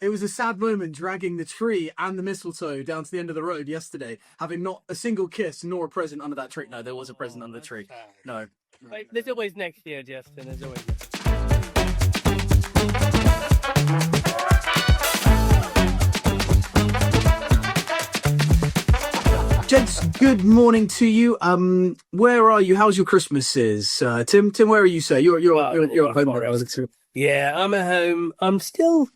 It was a sad moment dragging the tree and the mistletoe down to the end of the road yesterday, having not a single kiss nor a present under that tree. No, there was a present under the tree. No. Wait, there's always next year, Justin. There's always. Gents, good morning to you. Where are you? How's your Christmases? Tim, where are you, sir? You're at home. Yeah, I'm at home. I'm still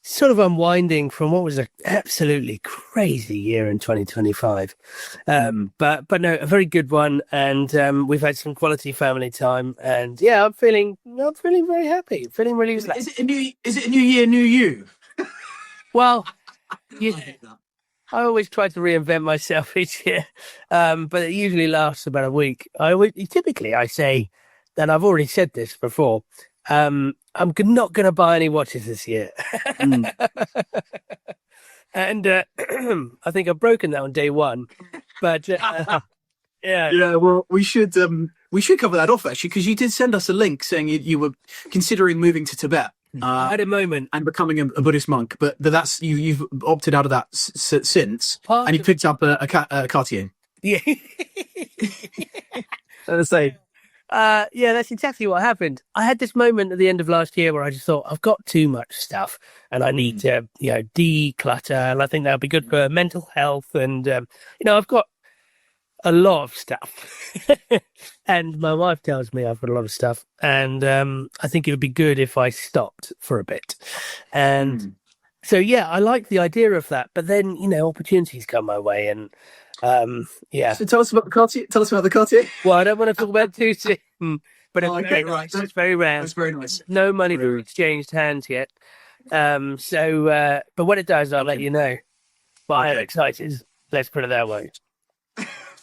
sort of unwinding from what was an absolutely crazy year in 2025. But no, a very good one, and we've had some quality family time, and yeah, I'm feeling very happy. Feeling really relaxed. Is it a new year, new you? Well, yeah. I always try to reinvent myself each year, but it usually lasts about a week. Typically I say, and I've already said this before, I'm not going to buy any watches this year. And I think I've broken that on day one. But yeah. Yeah, well, we should cover that off, actually, because you did send us a link saying you were considering moving to Tibet. I had a moment and becoming a Buddhist monk, but that's you've opted out of that since, and you picked up a Cartier. Yeah. Let's say, yeah, that's exactly what happened. I had this moment at the end of last year where I just thought I've got too much stuff and I need to, declutter, and I think that'll be good for mental health. And I've got a lot of stuff, and my wife tells me I've got a lot of stuff, and I think it would be good if I stopped for a bit. And so, yeah, I like the idea of that, but then opportunities come my way, and yeah. So tell us about the Cartier. Tell us about the Cartier. Well, I don't want to talk about too soon, but it's okay, very right. Nice. It's very rare. That's very nice. No money to exchanged hands yet. But when it does, I'll let you know. But I am excited. Let's put it that way.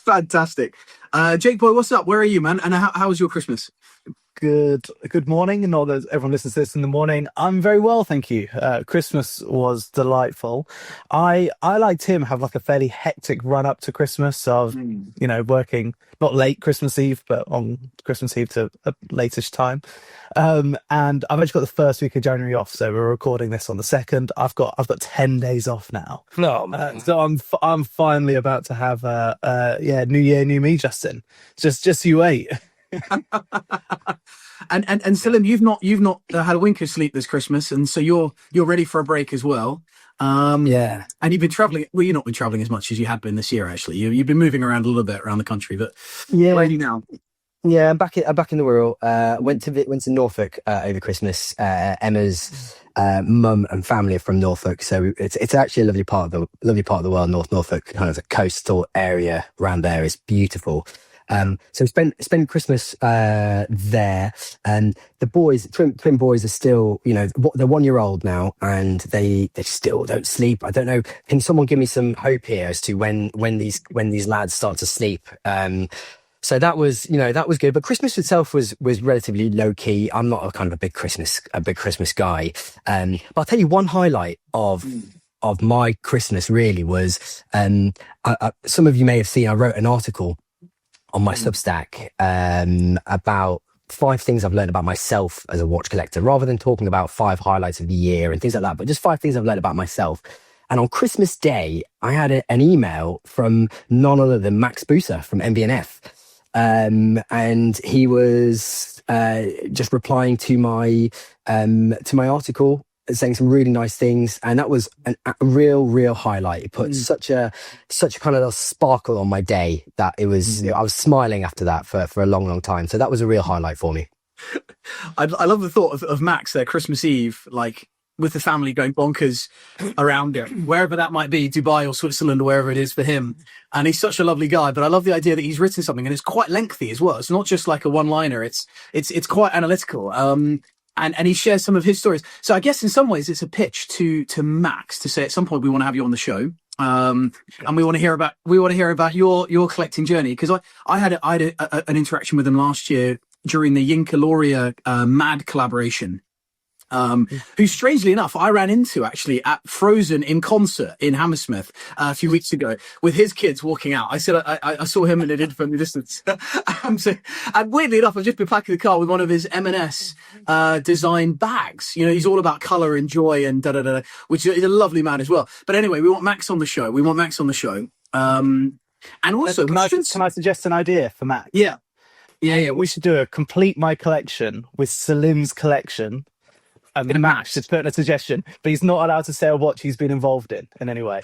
Fantastic. Jake boy, what's up? Where are you, man? And how was your Christmas? Good morning, and all those everyone listens to this in the morning. I'm very well, thank you. Christmas was delightful. I like Tim have like a fairly hectic run up to Christmas. So I was, working not late Christmas Eve, but on Christmas Eve to a latish time. And I've actually got the first week of January off, so we're recording this on the 2nd. I've got 10 days off now. No, man. So I'm finally about to have New Year, new me, Justin. Just you wait. and Selim, you've not had a wink of sleep this Christmas, and so you're ready for a break as well. Yeah. And you've been traveling. Well, you've not been traveling as much as you had been this year. Actually, you've been moving around a little bit around the country, but yeah, where are you now? Yeah, I'm back in the Wirral. Went to Norfolk over Christmas. Emma's mum and family are from Norfolk, so it's actually a lovely part of the world. North Norfolk, kind of the coastal area around there is beautiful. So spend Christmas there, and the boys, twin boys, are still, they're 1 year old now, and they still don't sleep. I don't know. Can someone give me some hope here as to when these lads start to sleep? So that was good. But Christmas itself was relatively low key. I'm not a big Christmas guy. But I'll tell you one highlight of my Christmas really was, some of you may have seen, I wrote an article on my Substack about 5 things I've learned about myself as a watch collector, rather than talking about 5 highlights of the year and things like that, but just 5 things I've learned about myself. And on Christmas Day, I had an email from none other than Max Buser from MBNF. And he was just replying to my article, saying some really nice things, and that was a real highlight. It put such a kind of a sparkle on my day that it was I was smiling after that for a long time. So that was a real highlight for me. I love the thought of Max there Christmas Eve, like with the family going bonkers around it, wherever that might be, Dubai or Switzerland or wherever it is for him. And he's such a lovely guy, but I love the idea that he's written something, and it's quite lengthy as well. It's not just like a one-liner. It's quite analytical. And he shares some of his stories. So I guess in some ways it's a pitch to Max to say at some point we want to have you on the show. And we want to hear about your collecting journey, because I had an interaction with him last year during the Yinka Lauria Mad collaboration. who strangely enough I ran into actually at Frozen in concert in Hammersmith a few weeks ago with his kids walking out. I said I saw him and it did from the distance. And weirdly enough, I've just been packing the car with one of his M&S design bags. You know, he's all about colour and joy and da-da-da, which is a lovely man as well. But anyway, we want Max on the show. And also, Can I suggest an idea for Max? yeah. We should do a complete my collection with Salim's collection. And Max should put in a suggestion, but he's not allowed to say a watch he's been involved in any way.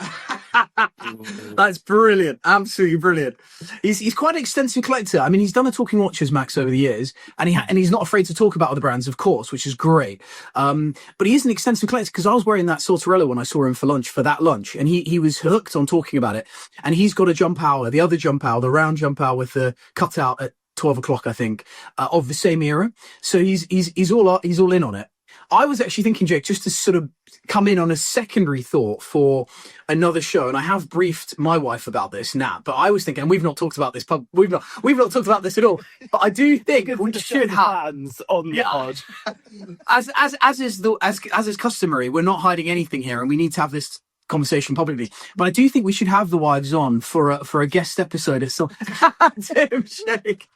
That's brilliant. Absolutely brilliant. He's quite an extensive collector. I mean, he's done a Talking Watches, Max, over the years, and he's not afraid to talk about other brands, of course, which is great. But he is an extensive collector because I was wearing that Sortorella when I saw him for that lunch, and he was hooked on talking about it. And he's got a jump hour, the other jump hour, the round jump hour with the cutout at 12 o'clock, I think, of the same era. So he's all in on it. I was actually thinking, Jake, just to sort of come in on a secondary thought for another show, and I have briefed my wife about this, Nat, but I was thinking, and we've not talked about this, we've not talked about this at all, but I do think we should have hands on the pod. as is customary, we're not hiding anything here, and we need to have this conversation publicly. But I do think we should have the wives on for a guest episode of some Tim Shake.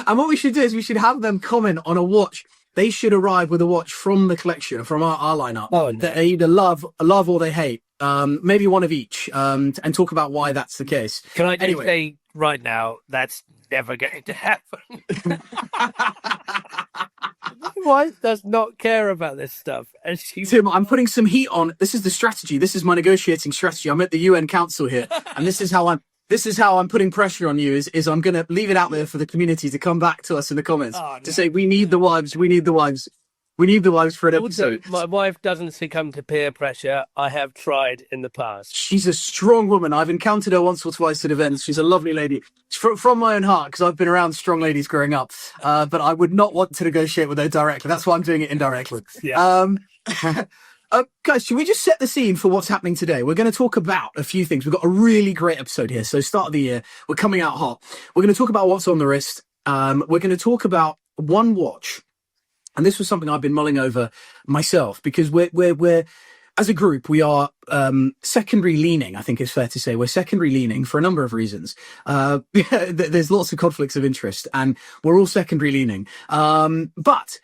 And what we should do is we should have them comment on a watch. They should arrive with a watch from the collection, from our lineup, that they either love or they hate. Maybe one of each, and talk about why that's the case. Can I just say right now, that's never going to happen. My wife does not care about this stuff. And Tim, I'm putting some heat on. This is the strategy. This is my negotiating strategy. I'm at the UN Council here, and this is how I'm putting pressure on you is I'm going to leave it out there for the community to come back to us in the comments to say, we need the wives for an episode. Also, my wife doesn't succumb to peer pressure. I have tried in the past. She's a strong woman. I've encountered her once or twice at events. She's a lovely lady. From my own heart, because I've been around strong ladies growing up. But I would not want to negotiate with her directly. That's why I'm doing it indirectly. Yeah. Guys, should we just set the scene for what's happening today? We're going to talk about a few things. We've got a really great episode here. So start of the year, we're coming out hot. We're going to talk about what's on the wrist. We're going to talk about one watch. And this was something I've been mulling over myself because we're as a group, we are secondary leaning, I think it's fair to say. We're secondary leaning for a number of reasons. There's lots of conflicts of interest and we're all secondary leaning. But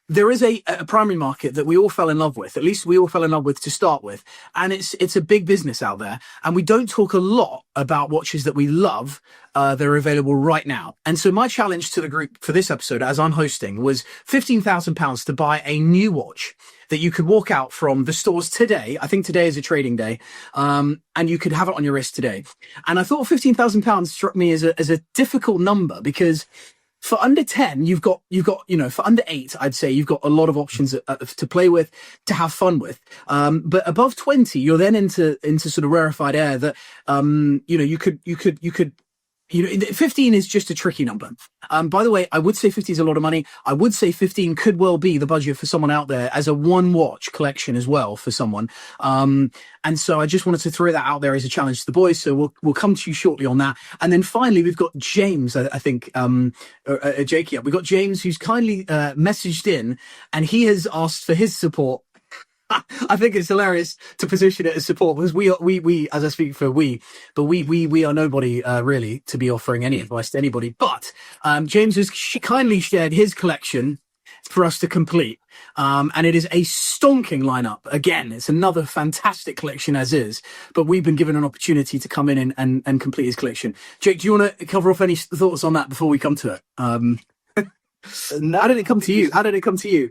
there is a primary market that we all fell in love with, at least we all fell in love with to start with. And it's a big business out there. And we don't talk a lot about watches that we love that are available right now. And so my challenge to the group for this episode, as I'm hosting, was £15,000 to buy a new watch that you could walk out from the stores today. I think today is a trading day. And you could have it on your wrist today. And I thought £15,000 struck me as a difficult number because for under 10, you've got, for under 8, I'd say you've got a lot of options to play with, to have fun with. But above 20, you're then into sort of rarefied air that, you could 15 is just a tricky number. By the way, I would say 50 is a lot of money. I would say 15 could well be the budget for someone out there as a one watch collection as well for someone. And so I just wanted to throw that out there as a challenge to the boys. So we'll come to you shortly on that. And then finally, we've got James, I think, Jakey up. We've got James who's kindly messaged in and he has asked for his support. I think it's hilarious to position it as support because we, as I speak for we are nobody really to be offering any advice to anybody. But James has kindly shared his collection for us to complete. And it is a stonking lineup. Again, it's another fantastic collection as is, but we've been given an opportunity to come in and complete his collection. Jake, do you want to cover off any thoughts on that before we come to it? How did it come to you?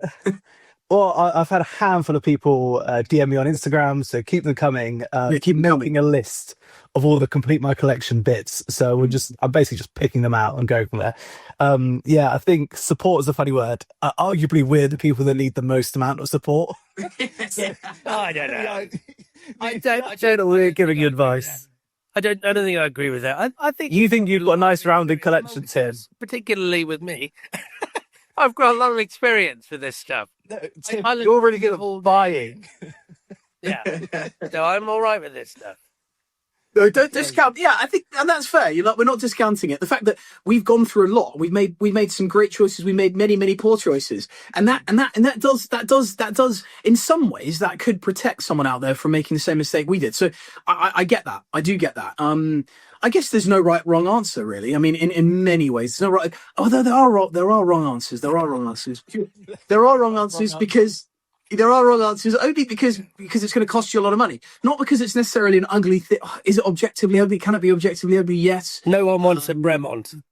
Well, I've had a handful of people DM me on Instagram, so keep them coming. Keep making a list of all the complete my collection bits. So I'm basically just picking them out and going from there. I think support is a funny word. Arguably, we're the people that need the most amount of support. I don't know. I don't know. We're giving you advice. I don't think I agree with that. I think you think you've got a nice rounded collection, Tim, particularly with me. I've got a lot of experience with this stuff. No, Tim, you're really good at buying. Yeah. So I'm all right with this stuff. No, don't discount. Yeah, I think, and that's fair. We're not discounting it. The fact that we've gone through a lot, we made some great choices. We made many poor choices, and that does in some ways that could protect someone out there from making the same mistake we did. So I get that. I do get that. I guess there's no wrong answer really. I mean, in many ways, there's no right. Although there are wrong answers. There are wrong answers. There are wrong answers because. There are wrong answers only because it's going to cost you a lot of money, not because it's necessarily an ugly thing. Is it objectively ugly? Can it be objectively ugly? Yes. No one wants a Bremont.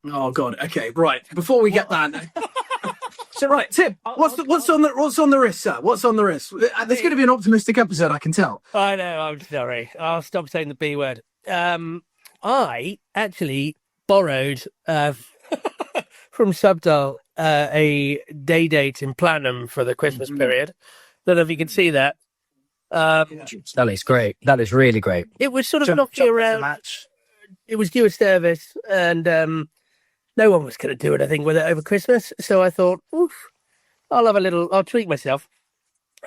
Oh God. Okay. Right. Before we get that, so right, Tim, what's on the wrist, sir? What's on the wrist? There's going to be an optimistic episode, I can tell. I know. I'm sorry. I'll stop saying the B word. I actually borrowed from Subdial a day date in Platinum for the Christmas period. Don't know if you can see that. That is great. That is really great. It was sort of knocking around. It was due a service, and no one was going to do anything with it over Christmas. So I thought, oof, I'll treat myself.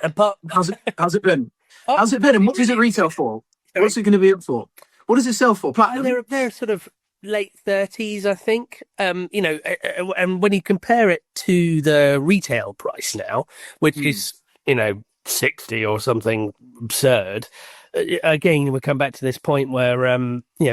And how's it been? How's it been? And what does it retail for? What's it going to be up for? What does it sell for? Platinum? They're sort of late 30s, I think. And when you compare it to the retail price now, which is 60 or something absurd, again we come back to this point where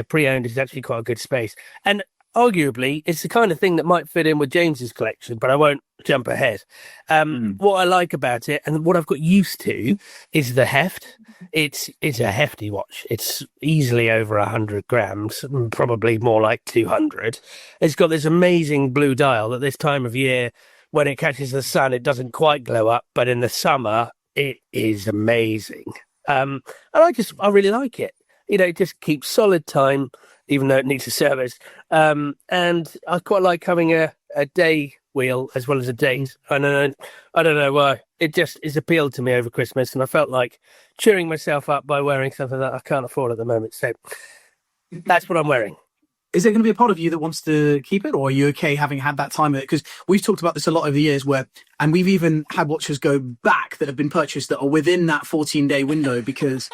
pre-owned is actually quite a good space, and arguably it's the kind of thing that might fit in with James's collection, but I won't jump ahead. What I like about it and what I've got used to is the heft. It's a hefty watch. It's easily over 100 grams, probably more like 200. It's got this amazing blue dial at this time of year. When it catches the sun, it doesn't quite glow up, but in the summer, it is amazing. And I really like it. It just keeps solid time, even though it needs a service. And I quite like having a day wheel as well as a date. I don't know why. It just is appealed to me over Christmas, and I felt like cheering myself up by wearing something that I can't afford at the moment. So that's what I'm wearing. Is there going to be a part of you that wants to keep it, or are you okay having had that time of it? Because we've talked about this a lot over the years, and we've even had watches go back that have been purchased that are within that 14-day window because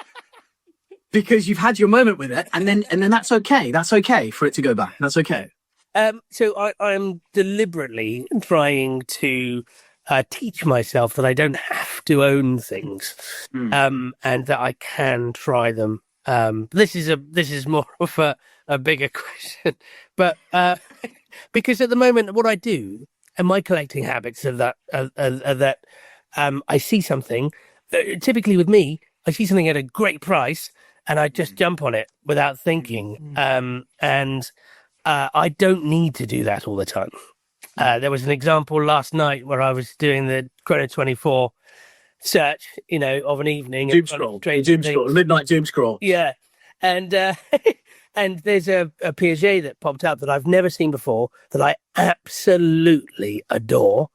you've had your moment with it, and then that's okay. That's okay for it to go back. That's okay. So I'm deliberately trying to teach myself that I don't have to own things, and that I can try them. This is more of a bigger question, but because at the moment what I do and my collecting habits are that I see something. Typically with me, I see something at a great price and I just jump on it without thinking. And I don't need to do that all the time. There was an example last night where I was doing the Chrono 24 search, of an evening. Doom scroll, midnight doom scroll. Yeah. And and there's a Piaget that popped up that I've never seen before that I absolutely adore.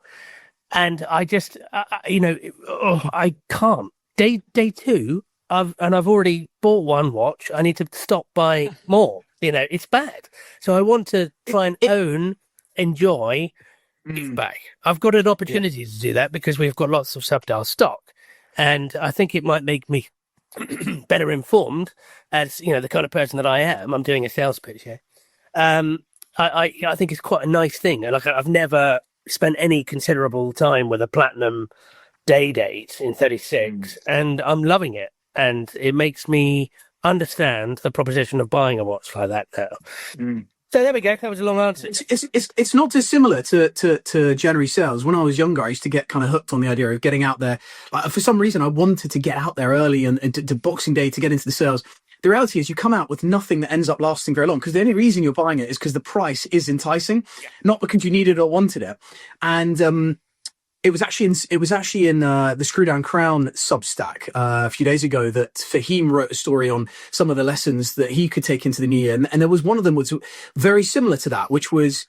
And I just, I can't. Day two, I've already bought one watch. I need to stop buying more. It's bad. So I want to try and enjoy it back. I've got an opportunity to do that because we've got lots of Subdial stock. And I think it might make me better informed as, the kind of person that I am. I'm doing a sales pitch here. I think it's quite a nice thing. Like I've never spent any considerable time with a platinum day date in 36 and I'm loving it. And it makes me understand the proposition of buying a watch like that now. So there we go. That was a long answer. It's not dissimilar to January sales. When I was younger, I used to get kind of hooked on the idea of getting out there. Like, for some reason, I wanted to get out there early and to Boxing Day to get into the sales. The reality is you come out with nothing that ends up lasting very long because the only reason you're buying it is because the price is enticing, not because you needed or wanted it. And it was actually in the Screw Down Crown Substack a few days ago that Fahim wrote a story on some of the lessons that he could take into the new year, and there was one of them was very similar to that, which was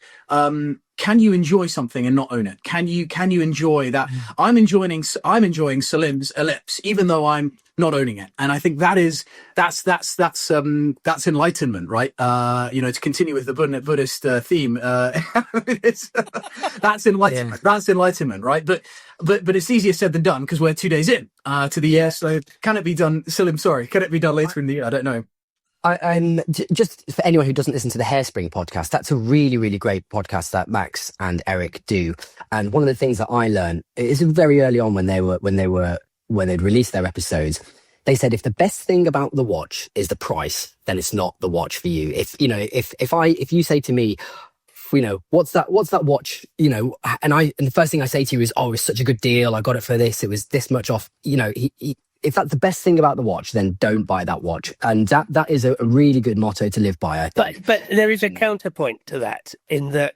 can you enjoy something and not own it? Can you enjoy that? I'm enjoying Salim's Ellipse even though I'm not owning it, and I think that's enlightenment, right? To continue with the Buddhist theme, that's enlightenment. Yeah. That's enlightenment, right? But it's easier said than done because we're 2 days in to the year. So can it be done? Salim, sorry, can it be done later in the year? I don't know. Just for anyone who doesn't listen to the Hairspring podcast, that's a really, really great podcast that Max and Eric do. And one of the things that I learned is very early on when they'd released their episodes. They said if the best thing about the watch is the price, then it's not the watch for you. If you say to me, what's that watch, and the first thing I say to you is, oh, it's such a good deal. I got it for this. It was this much off. If that's the best thing about the watch, then don't buy that watch. And that is a really good motto to live by, I think. But there is a counterpoint to that in that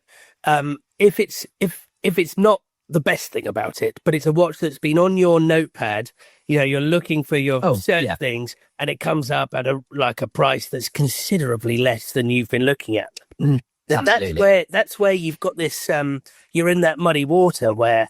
if it's not the best thing about it, but it's a watch that's been on your notepad, you're looking for your certain things, and it comes up at a price that's considerably less than you've been looking at. That's where you've got this. You're in that muddy water where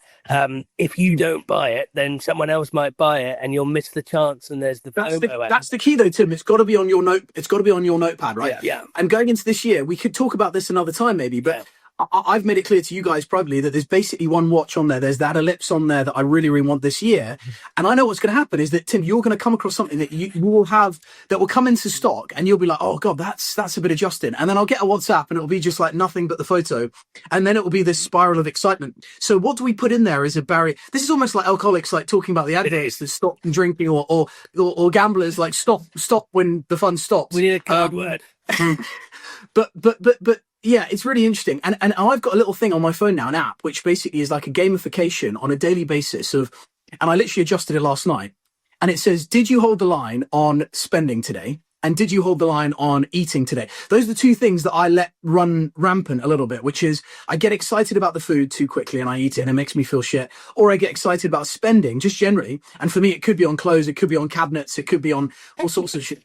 if you don't buy it, then someone else might buy it, and you'll miss the chance. And there's that's the key, though, Tim. It's got to be on your note. It's got to be on your notepad, right? Yeah. And going into this year, we could talk about this another time, maybe, but. Yeah. I've made it clear to you guys probably that there's basically one watch on there. There's that Ellipse on there that I really, really want this year. And I know what's going to happen is that, Tim, you're going to come across something that you will have that will come into stock, and you'll be like, oh God, that's a bit adjusting. And then I'll get a WhatsApp and it'll be just like nothing but the photo. And then it will be this spiral of excitement. So what do we put in there is a barrier. This is almost like alcoholics, like talking about the adverts that stop drinking, or gamblers like stop when the fun stops. We need a code word. But yeah, it's really interesting. And I've got a little thing on my phone now, an app, which basically is like a gamification on a daily basis and I literally adjusted it last night. And it says, did you hold the line on spending today? And did you hold the line on eating today? Those are the two things that I let run rampant a little bit, which is I get excited about the food too quickly and I eat it and it makes me feel shit. Or I get excited about spending just generally. And for me, it could be on clothes. It could be on cabinets. It could be on all sorts of shit.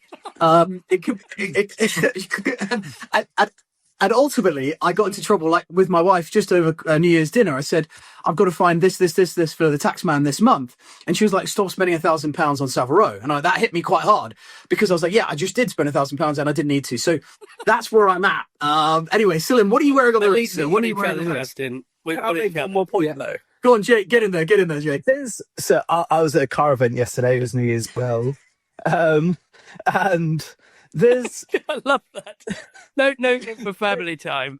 And ultimately, I got into trouble like with my wife just over New Year's dinner. I said, I've got to find this for the tax man this month. And she was like, stop spending £1,000 on Savile Row. And that hit me quite hard because I was like, yeah, I just did spend £1,000 and I didn't need to. So that's where I'm at. Anyway, Celine, what are you wearing on the wrist? What are you wearing on the wrist? One more point, though. Go on, Jake, get in there, Jake. So I was at a car event yesterday. It was New Year's well. And there's... I love that. No for family time.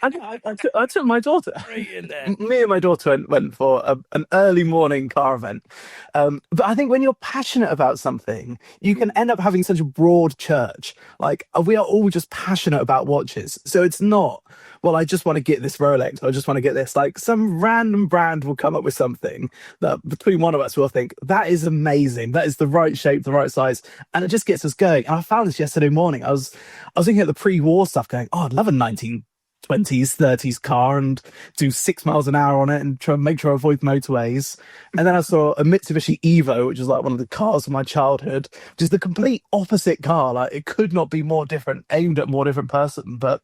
And I took my daughter. Right in there. Me and my daughter went for an early morning car event. But I think when you're passionate about something, you can end up having such a broad church. Like, we are all just passionate about watches. So it's not, well, I just want to get this Rolex. I just want to get this. Like, some random brand will come up with something that between one of us will think, that is amazing. That is the right shape, the right size. And it just gets us going. And I found this yesterday morning. I was looking at the pre-war stuff going, oh, I'd love a 1920s, 30s car and do 6 miles an hour on it and try and make sure I avoid motorways. And then I saw a Mitsubishi Evo, which is like one of the cars of my childhood, which is the complete opposite car. Like, it could not be more different, aimed at a more different person. But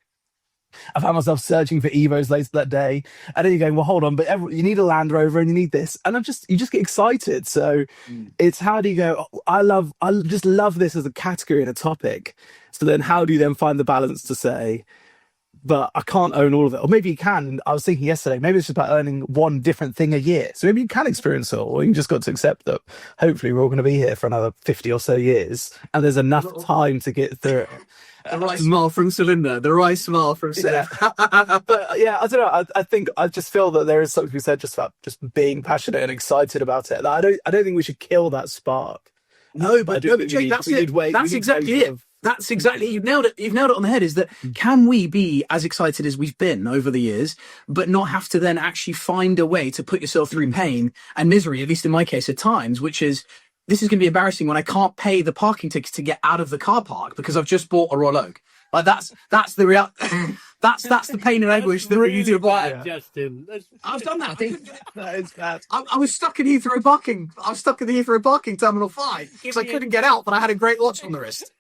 I found myself searching for Evos later that day. And then you're going, well, hold on, but you need a Land Rover and you need this. And you just get excited. So it's how do you go, I just love this as a category and a topic. So then how do you then find the balance to say, but I can't own all of it? Or maybe you can. I was thinking yesterday, maybe it's just about earning one different thing a year. So maybe you can experience it all, or you just got to accept that hopefully we're all going to be here for another 50 or so years. And there's enough time to get through it. The right smile from Celinda. The right smile from Seth. Yeah. But yeah, I don't know. I think I just feel that there is something to be said just about just being passionate and excited about it. Like, I don't think we should kill that spark. No, but Jake, that's it. That's exactly it. That's exactly, you've nailed it. You've nailed it on the head. Is that can we be as excited as we've been over the years, but not have to then actually find a way to put yourself through pain and misery, at least in my case at times, which is, this is going to be embarrassing when I can't pay the parking tickets to get out of the car park because I've just bought a Royal Oak. Like, that's the real, that's the pain and anguish that we need to avoid. Justin. I've done that. I think That is bad. I was stuck in Heathrow parking. I was stuck in the Heathrow parking terminal 5 because I couldn't get out, but I had a great watch on the wrist.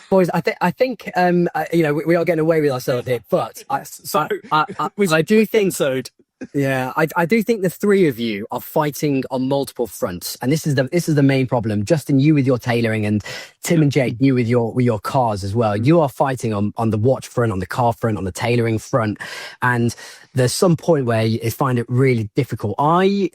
Boys, I think we are getting away with ourselves here, but I do think so. Yeah, I do think the three of you are fighting on multiple fronts, and this is the main problem. Justin, you with your tailoring and Tim and Jake, you with your cars as well. You are fighting on the watch front, on the car front, on the tailoring front, and there's some point where you find it really difficult. I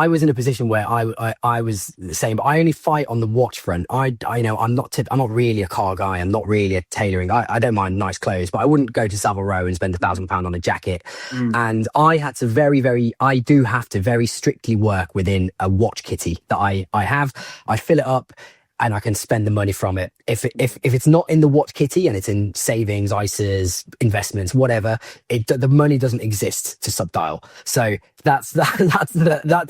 was in a position where I was the same, but I only fight on the watch front. I'm not really a car guy. I'm not really a tailoring. I don't mind nice clothes, but I wouldn't go to Savile Row and spend £1,000 on a jacket. And I had to I do have to very strictly work within a watch kitty that I have. I fill it up, and I can spend the money from it. If it's not in the watch kitty and it's in savings, ISAs, investments, whatever, the money doesn't exist to subdial. So that's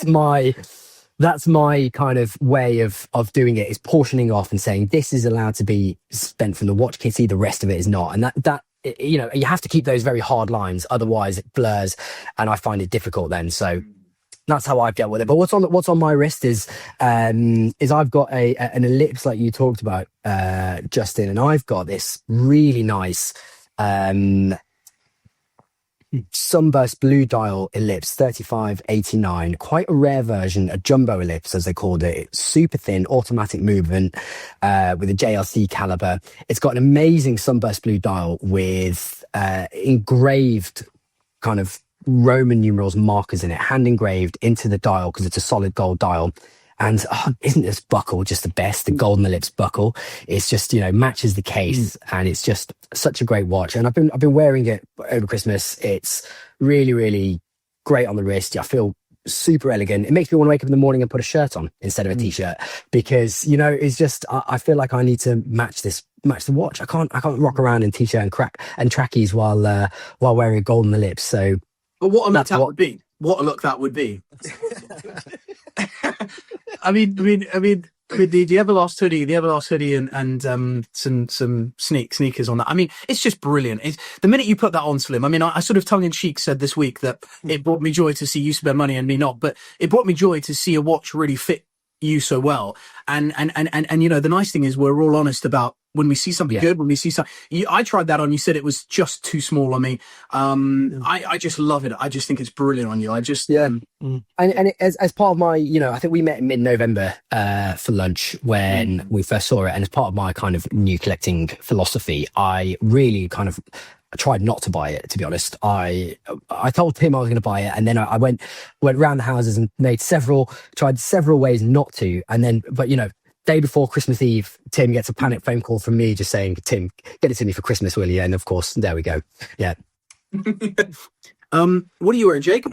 my kind of way of doing it, is portioning off and saying this is allowed to be spent from the watch kitty, the rest of it is not. And that you know, you have to keep those very hard lines, otherwise it blurs, and I find it difficult then. So that's how I've dealt with it. But what's on my wrist is I've got an ellipse like you talked about, Justin, and I've got this really nice Sunburst Blue Dial ellipse 3589, quite a rare version, a jumbo ellipse as they called it. It's super thin, automatic movement with a JLC caliber. It's got an amazing Sunburst Blue Dial with engraved kind of Roman numerals markers in it, hand engraved into the dial because it's a solid gold dial. And isn't this buckle just the best? The golden ellipse buckle. It's just, you know, matches the case, and it's just such a great watch. And I've been wearing it over Christmas. It's really, really great on the wrist. I feel super elegant. It makes me want to wake up in the morning and put a shirt on instead of a t-shirt, because, you know, it's just I feel like I need to match the watch. I can't rock around in t-shirt and trackies while wearing a golden ellipse. So. But what a look that would be. What a look that would be. I mean, the Everlast hoodie and some sneakers on that. I mean, it's just brilliant. It's the minute you put that on, Slim. I mean, I sort of tongue in cheek said this week that it brought me joy to see you spend money and me not, but it brought me joy to see a watch really fit you so well. And you know, the nice thing is we're all honest about when we see something good, when we see something. I tried that on. You said it was just too small on me. I just love it. I just think it's brilliant on you. I just And as part of my, you know, I think we met in mid-November for lunch when we first saw it, and as part of my kind of new collecting philosophy, I really kind of tried not to buy it, to be honest. I told Tim I was going to buy it, and then I went round the houses and tried several ways not to, and then, but you know, day before Christmas Eve, Tim gets a panic phone call from me just saying, Tim, get it to me for Christmas, will you? And of course, there we go. Yeah. What are you wearing, Jake?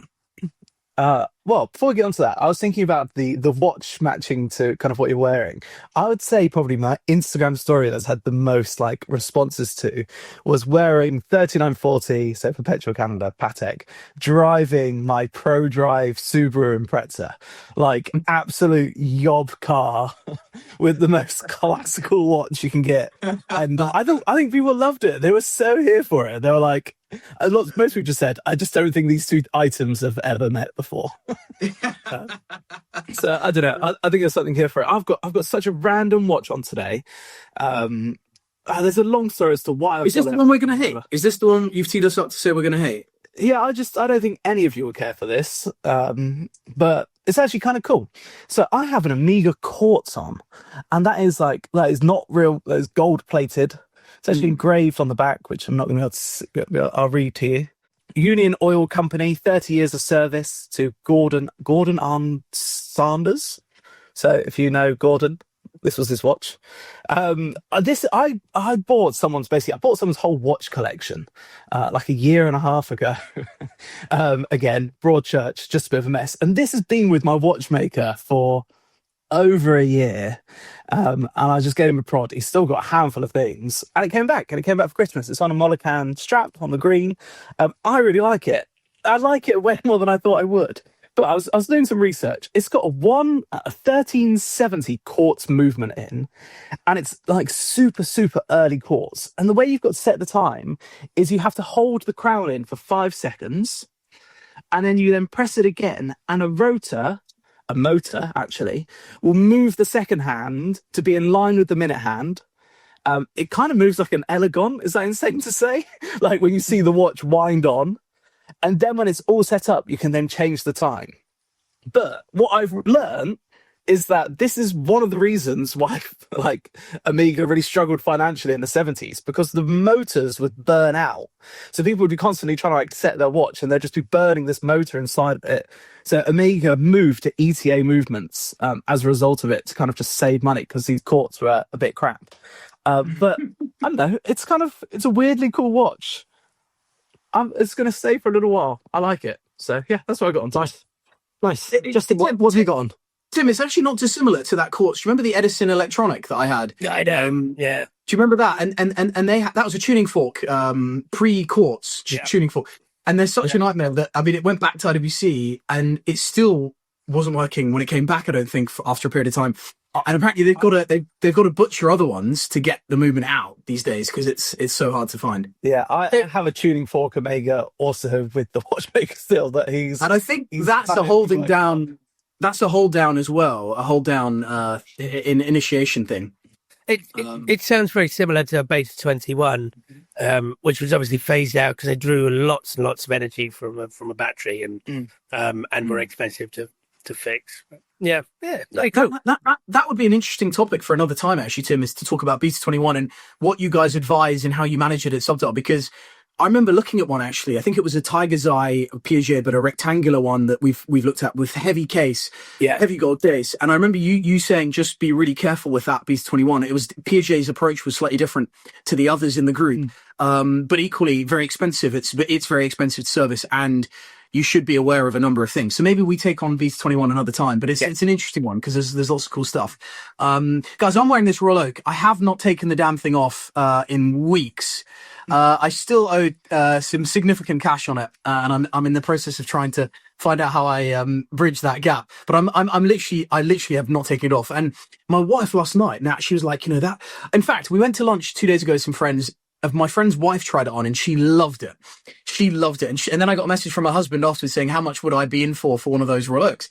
Well, before we get onto that, I was thinking about the watch matching to kind of what you're wearing. I would say probably my Instagram story that's had the most like responses to was wearing 3940, so Perpetual Canada Patek, driving my ProDrive Subaru Impreza, like absolute yob car with the most classical watch you can get. And I think people loved it. They were so here for it. They were like, most people just said, I just don't think these two items have ever met before. So I don't know. I think there's something here for it. I've got such a random watch on today. There's a long story as to why. Is this the one we're going to hate? Is this the one you've teed us up to say we're going to hate? Yeah, I don't think any of you would care for this. But it's actually kind of cool. So I have an Omega Quartz on, and that is not real. That is gold plated. It's actually engraved on the back, which I'm not going to be able to. I'll read to you. Union Oil Company, 30 years of service to Gordon Arm Sanders. So if you know Gordon, this was his watch. I bought someone's whole watch collection like a year and a half ago. Again, Broadchurch, just a bit of a mess. And this has been with my watchmaker for over a year. And I just gave him a prod. He's still got a handful of things. And it came back for Christmas. It's on a Molocan strap on the green. I really like it. I like it way more than I thought I would. But I was doing some research. It's got a 1370 quartz movement in, and it's like super, super early quartz. And the way you've got to set the time is you have to hold the crown in for 5 seconds, and then you then press it again, and a motor actually, will move the second hand to be in line with the minute hand. It kind of moves like an Elegon. Is that insane to say? Like when you see the watch wind on, and then when it's all set up, you can then change the time. But what I've learned is that this is one of the reasons why like Amiga really struggled financially in the 70s, because the motors would burn out. So people would be constantly trying to like set their watch and they'd just be burning this motor inside of it. So Amiga moved to ETA movements as a result of it to kind of just save money because these courts were a bit crap. But I don't know, it's a weirdly cool watch. It's going to stay for a little while. I like it. So yeah, that's what I got on. Nice. Justin, what have you got on? Tim, it's actually not dissimilar to that quartz. Do you remember the Edison Electronic that I had? I know. Yeah. Do you remember that? And that was a tuning fork, pre-quartz tuning fork. And there's such a nightmare that, I mean, it went back to IWC and it still wasn't working when it came back, I don't think, after a period of time. And apparently they've got to butcher other ones to get the movement out these days because it's so hard to find. Yeah, I have a tuning fork Omega also with the watchmaker still that he's. And I think that's a holding down. That's a hold down as well. A hold down in initiation thing. It sounds very similar to a Beta 21, which was obviously phased out because they drew lots and lots of energy from a battery and were expensive to fix. Yeah. Like, that would be an interesting topic for another time, actually, Tim, is to talk about Beta 21 and what you guys advise and how you manage it at Subdial. Because I remember looking at one, actually. I think it was a Tiger's Eye Piaget, but a rectangular one that we've looked at with heavy case, heavy gold case. And I remember you saying just be really careful with that Beta 21. It was Piaget's approach was slightly different to the others in the group, but equally very expensive. It's very expensive to service, and you should be aware of a number of things. So maybe we take on Beta 21 another time, but it's an interesting one because there's lots of cool stuff. Guys, I'm wearing this Royal Oak. I have not taken the damn thing off in weeks. I still owe some significant cash on it, and I'm in the process of trying to find out how I bridge that gap. But I literally have not taken it off. And my wife last night, now she was like, you know that. In fact, we went to lunch 2 days ago with some friends. Of my friend's wife tried it on and she loved it. And then I got a message from her husband afterwards saying, how much would I be in for one of those Royal Oaks?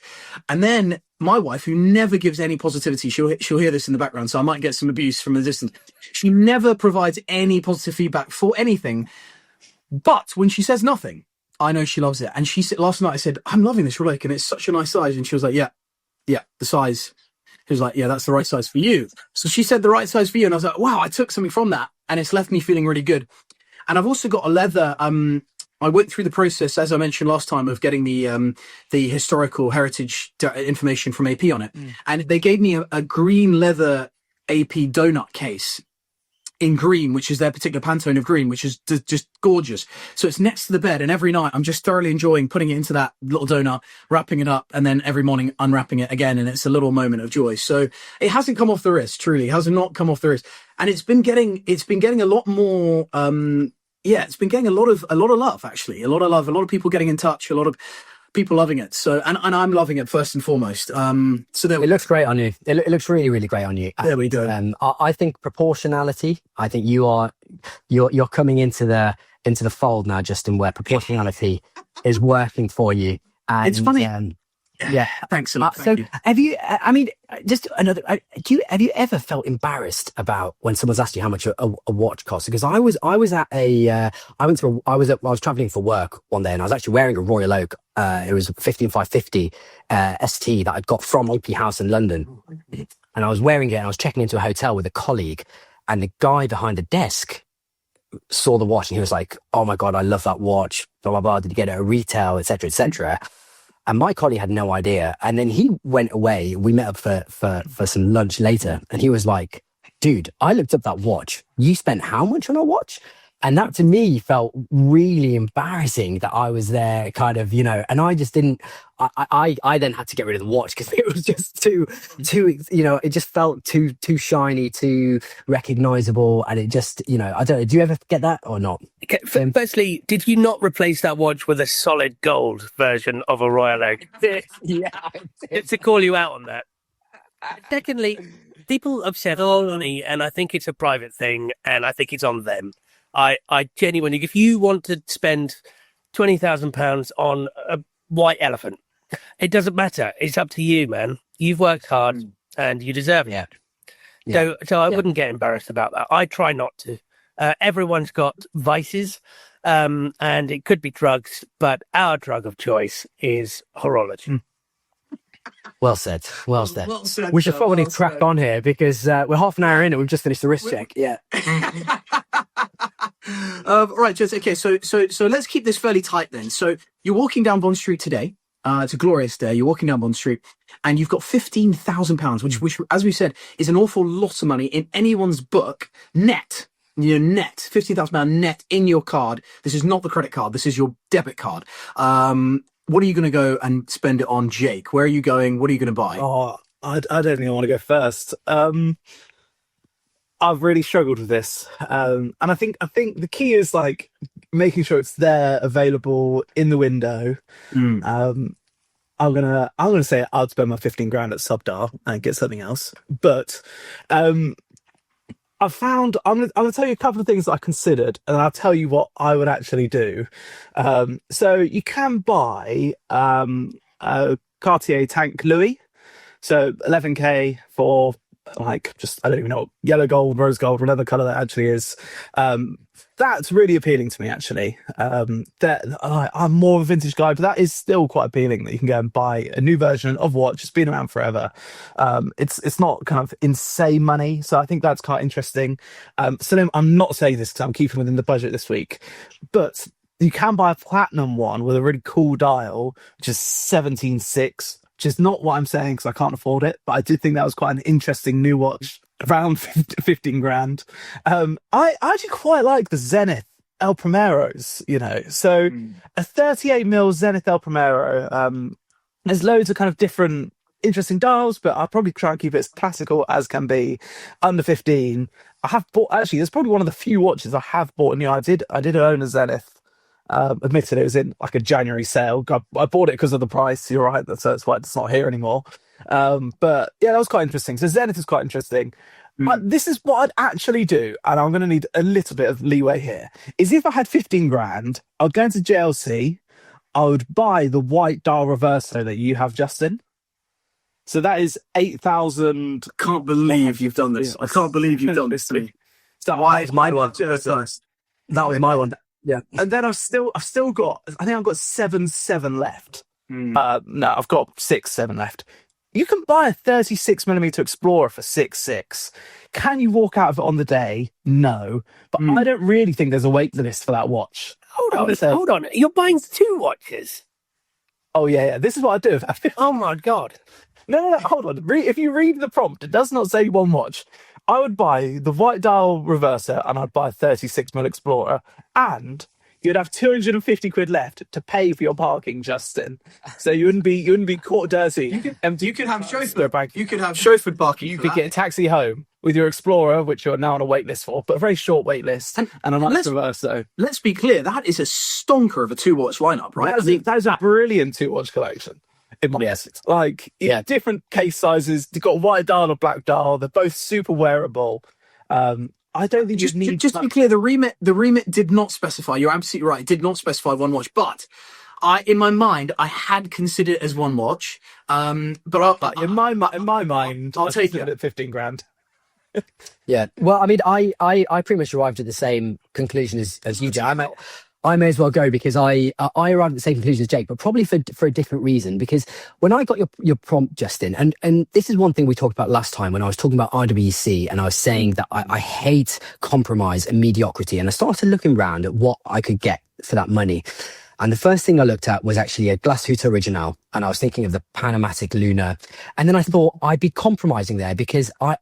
And then my wife, who never gives any positivity, she'll hear this in the background, so I might get some abuse from a distance. She never provides any positive feedback for anything. But when she says nothing, I know she loves it. And she said, last night I said, I'm loving this Royal Oak and it's such a nice size. And she was like, yeah, the size. She was like, yeah, that's the right size for you. So she said the right size for you. And I was like, wow, I took something from that. And it's left me feeling really good. And I've also got a leather. I went through the process, as I mentioned last time, of getting the historical heritage information from AP on it. And they gave me a green leather AP donut case in green, which is their particular Pantone of green, which is just gorgeous. So it's next to the bed. And every night I'm just thoroughly enjoying putting it into that little donut, wrapping it up, and then every morning unwrapping it again. And it's a little moment of joy. So it hasn't come off the wrist, truly. It has not come off the wrist. And it's been getting a lot more, it's been getting a lot of love, actually. A lot of love, a lot of people getting in touch, a lot of people loving it. So, and I'm loving it first and foremost. So there, it looks great on you. It looks really, really great on you. There we go. I think proportionality. I think you're coming into the fold now, Justin, where proportionality is working for you. And, it's funny. Yeah, thanks a lot. So, have you? I mean, just another. Have you ever felt embarrassed about when someone's asked you how much a watch costs? Because I was traveling for work one day, and I was actually wearing a Royal Oak. It was a 15550 ST that I'd got from Opie House in London, and I was wearing it. And I was checking into a hotel with a colleague, and the guy behind the desk saw the watch, and he was like, "Oh my god, I love that watch! Blah blah blah. Did you get it at retail, etc., etc." And my colleague had no idea. And then he went away. We met up for some lunch later. And he was like, dude, I looked up that watch. You spent how much on a watch? And that to me felt really embarrassing that I was there kind of, and I just didn't, I then had to get rid of the watch because it was just too, it just felt too shiny, too recognizable. And it just, I don't know, do you ever get that or not? Firstly, did you not replace that watch with a solid gold version of a Royal Oak? Yeah. It's to call you out on that. Secondly, people have said, money, and I think it's a private thing, and I think it's on them. I genuinely, if you want to spend £20,000 on a white elephant, it doesn't matter. It's up to you, man. You've worked hard and you deserve it. Yeah. So I wouldn't get embarrassed about that. I try not to. Everyone's got vices, and it could be drugs, but our drug of choice is horology. Well said. Well said. Well said, We should sir, probably well crack said. on here because we're half an hour in and we've just finished the wrist check. Yeah. Right, just okay. So let's keep this fairly tight then. So you're walking down Bond Street today. It's a glorious day. You're walking down Bond Street, and you've got £15,000, which, as we said, is an awful lot of money in anyone's book. Net, net £15,000 net in your card. This is not the credit card. This is your debit card. What are you going to go and spend it on, Jake? Where are you going? What are you going to buy? Oh, I don't even want to go first. I've really struggled with this, and I think the key is like making sure it's there, available in the window. I'm gonna say I'd spend my 15 grand at Subdar and get something else, but I've found I'm gonna tell you a couple of things that I considered, and I'll tell you what I would actually do. So you can buy a Cartier Tank Louis, so 11K for like just I don't even know, yellow gold, rose gold, whatever color that actually is. That's really appealing to me actually. I'm more of a vintage guy, but that is still quite appealing that you can go and buy a new version of watch. It's been around forever. It's not kind of insane money, so I think that's quite interesting. So I'm not saying this because I'm keeping within the budget this week, but you can buy a platinum one with a really cool dial, which is 17.6. Which is not what I'm saying because I can't afford it, but I did think that was quite an interesting new watch, around 15 grand. I actually quite like the Zenith El Primeros, so a 38mm Zenith El Primero. There's loads of kind of different interesting dials, but I'll probably try and keep it as classical as can be, under 15. I have bought, actually, there's probably one of the few watches I have bought new. I did own a Zenith. Admitted it was in like a January sale. I bought it because of the price. You're right. That's why it's not here anymore. But yeah, that was quite interesting. So Zenith is quite interesting. This is what I'd actually do, and I'm going to need a little bit of leeway here. Is if I had 15 grand, I'd go into JLC. I would buy the white dial reverso that you have, Justin. So that is 8,000. Can't believe you've done this. I can't believe you've done this to me. So why is my one? That was my one. Yeah. And then I've still got, I think I've got 7 left. No, I've got 6-7 left. You can buy a 36mm Explorer for 6.6. Can you walk out of it on the day? No. But I don't really think there's a wait list for that watch. Hold on. You're buying 2 watches? Oh, yeah. This is what I do. Oh, my God. No, hold on. If you read the prompt, it does not say one watch. I would buy the white dial reverser and I'd buy a 36mm Explorer, and you'd have 250 quid left to pay for your parking, Justin. So you wouldn't be caught dirty. You could have Shrewsbury. You could have Shrewsbury parking. You could get a taxi home with your Explorer, which you're now on a wait list for, but a very short wait list, and a nice reverso. Let's be clear. That is a stonker of a 2-watch lineup, right? That is a brilliant 2-watch collection. Different case sizes. You've got a white dial or black dial. They're both super wearable. I don't think just to be clear, the remit did not specify. You're absolutely right. It did not specify one watch, but in my mind, I had considered it as one watch. But in my mind, I'll take it at 15 grand. Yeah. Well, I mean, I pretty much arrived at the same conclusion as you did. I may as well go because I arrived at the same conclusion as Jake, but probably for a different reason. Because when I got your prompt, Justin, and this is one thing we talked about last time when I was talking about IWC, and I was saying that I hate compromise and mediocrity, and I started looking around at what I could get for that money. And the first thing I looked at was actually a Glashütte Original, and I was thinking of the Panamatic Luna. And then I thought I'd be compromising there because I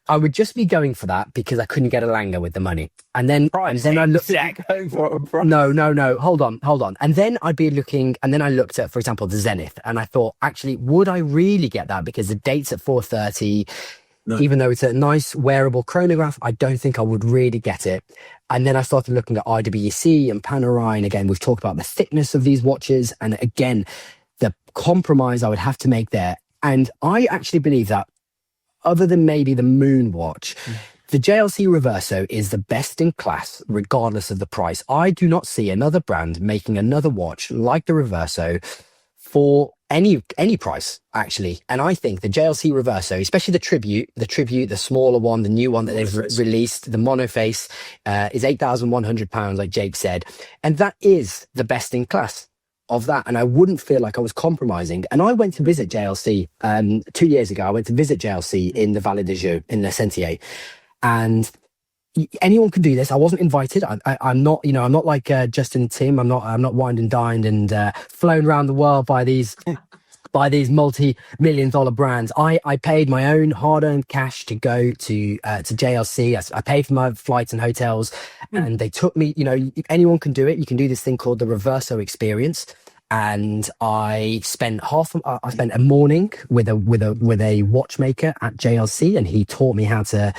would just be going for that because I couldn't get a Langer with the money. And then I looked at no, hold on. And then I'd be looking, and then I looked at, for example, the Zenith, and I thought, actually, would I really get that? Because the date's at 4:30. No. Even though it's a nice wearable chronograph, I don't think I would really get it. And then I started looking at IWC and Panerai. Again, we've talked about the thickness of these watches. And again, the compromise I would have to make there. And I actually believe that other than maybe the Moon watch, the JLC Reverso is the best in class, regardless of the price. I do not see another brand making another watch like the Reverso for any price, actually. And I think the JLC Reverso, especially the Tribute, the smaller one, the new one that they've released, the monoface, is £8,100, like Jake said. And that is the best in class of that, and I wouldn't feel like I was compromising. And I went to visit JLC 2 years ago. I went to visit JLC in the Vallée de Joux in Les Sentiers, and anyone could do this. I wasn't invited. I'm not, I'm not like Justin and Tim. I'm not wined and dined and flown around the world by these multi-million-dollar brands. I paid my own hard-earned cash to go to JLC. I paid for my flights and hotels, and they took me. Anyone can do it. You can do this thing called the Reverso experience. And I spent a morning with a watchmaker at JLC, and he taught me how to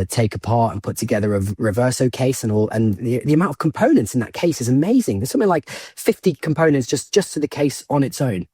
take apart and put together a Reverso case and all. And the amount of components in that case is amazing. There's something like 50 components just to the case on its own.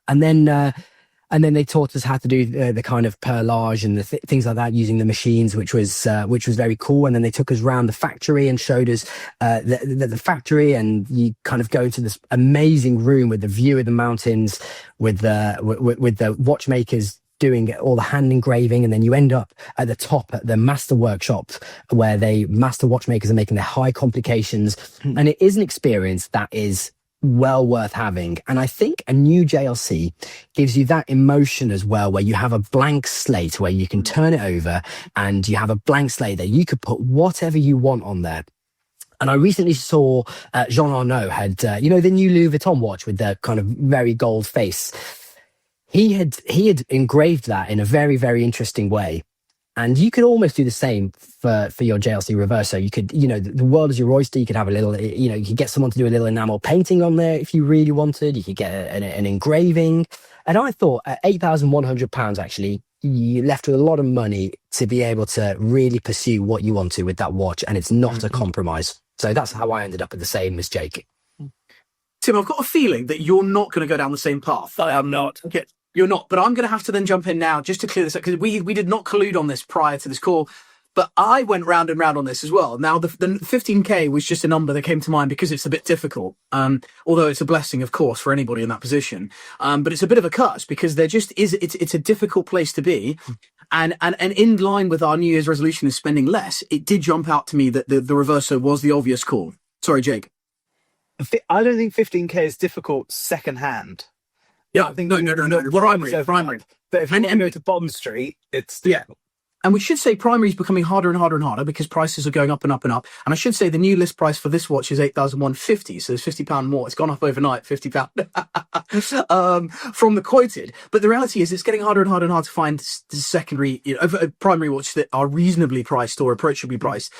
And then they taught us how to do the kind of perlage and the things like that using the machines, which was very cool. And then they took us around the factory and showed us the factory, and you kind of go into this amazing room with the view of the mountains, with the watchmakers doing all the hand engraving, and then you end up at the top at the master workshop where master watchmakers are making their high complications. And it is an experience that is well worth having. And I think a new JLC gives you that emotion as well, where you have a blank slate where you can turn it over, and you have a blank slate that you could put whatever you want on there. And I recently saw Jean Arnault had, the new Louis Vuitton watch with the kind of very gold face. He had engraved that in a very, very interesting way. And you could almost do the same for your JLC Reverso. You could, the world is your oyster. You could have a little, you could get someone to do a little enamel painting on there if you really wanted. You could get an engraving. And I thought at £8,100, actually, you left with a lot of money to be able to really pursue what you want to with that watch. And it's not a compromise. So that's how I ended up at the same as Jake. Tim, I've got a feeling that you're not going to go down the same path. I am not. Okay. You're not, but I'm going to have to then jump in now just to clear this up, because we did not collude on this prior to this call, but I went round and round on this as well. Now, the 15K was just a number that came to mind because it's a bit difficult, although it's a blessing, of course, for anybody in that position. But it's a bit of a curse because there just is, it's a difficult place to be. And in line with our New Year's resolution of spending less, it did jump out to me that the Reverso was the obvious call. Sorry, Jake. I don't think 15K is difficult secondhand. Yeah, I think no. Primary. But if you go to Bond Street, it's difficult. And we should say primary is becoming harder and harder and harder because prices are going up and up and up. And I should say the new list price for this watch is £8,150. So there's £50 more. It's gone up overnight, £50 from the quoted. But the reality is it's getting harder and harder and harder to find secondary, primary watches that are reasonably priced or approachably priced.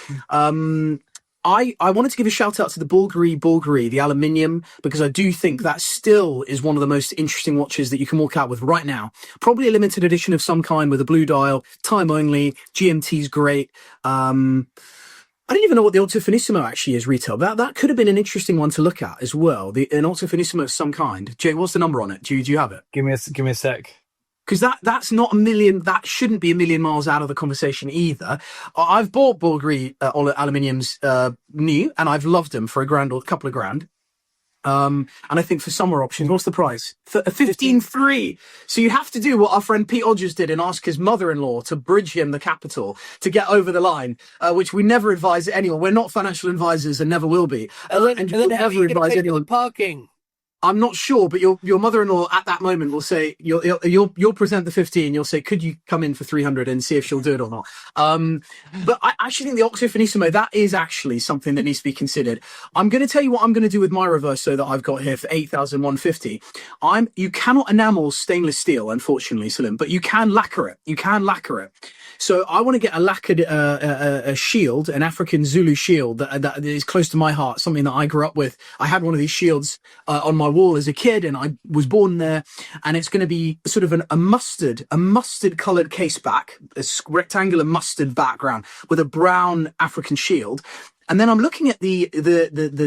I wanted to give a shout out to the Bulgari, the aluminium, because I do think that still is one of the most interesting watches that you can walk out with right now. Probably a limited edition of some kind with a blue dial, time only. GMT's great. I don't even know what the Alto Finissimo actually is retail. That could have been an interesting one to look at as well. An Alto Finissimo of some kind. Jay, what's the number on it? Do you have it? Give me a sec. Because that's not a million, that shouldn't be a million miles out of the conversation either. I've bought Bulgari aluminiums new, and I've loved them for a grand or a couple of grand. And I think for summer options, what's the price? 15.3. So you have to do what our friend Pete Odgers did and ask his mother-in-law to bridge him the capital to get over the line, which we never advise anyone. We're not financial advisors and never will be. And then never advise anyone parking. I'm not sure, but your mother-in-law at that moment will say, you'll present the 15. You'll say, could you come in for 300 and see if she'll do it or not? But I actually think the Octo Finissimo, that is actually something that needs to be considered. I'm going to tell you what I'm going to do with my Reverso that I've got here for 8,150. You cannot enamel stainless steel, unfortunately, Salim, but you can lacquer it. So I want to get a lacquered a shield, an African Zulu shield that is close to my heart, something that I grew up with. I had one of these shields on my wall as a kid, and I was born there. And it's going to be sort of a mustard coloured case back, a rectangular mustard background with a brown African shield. And then I'm looking at the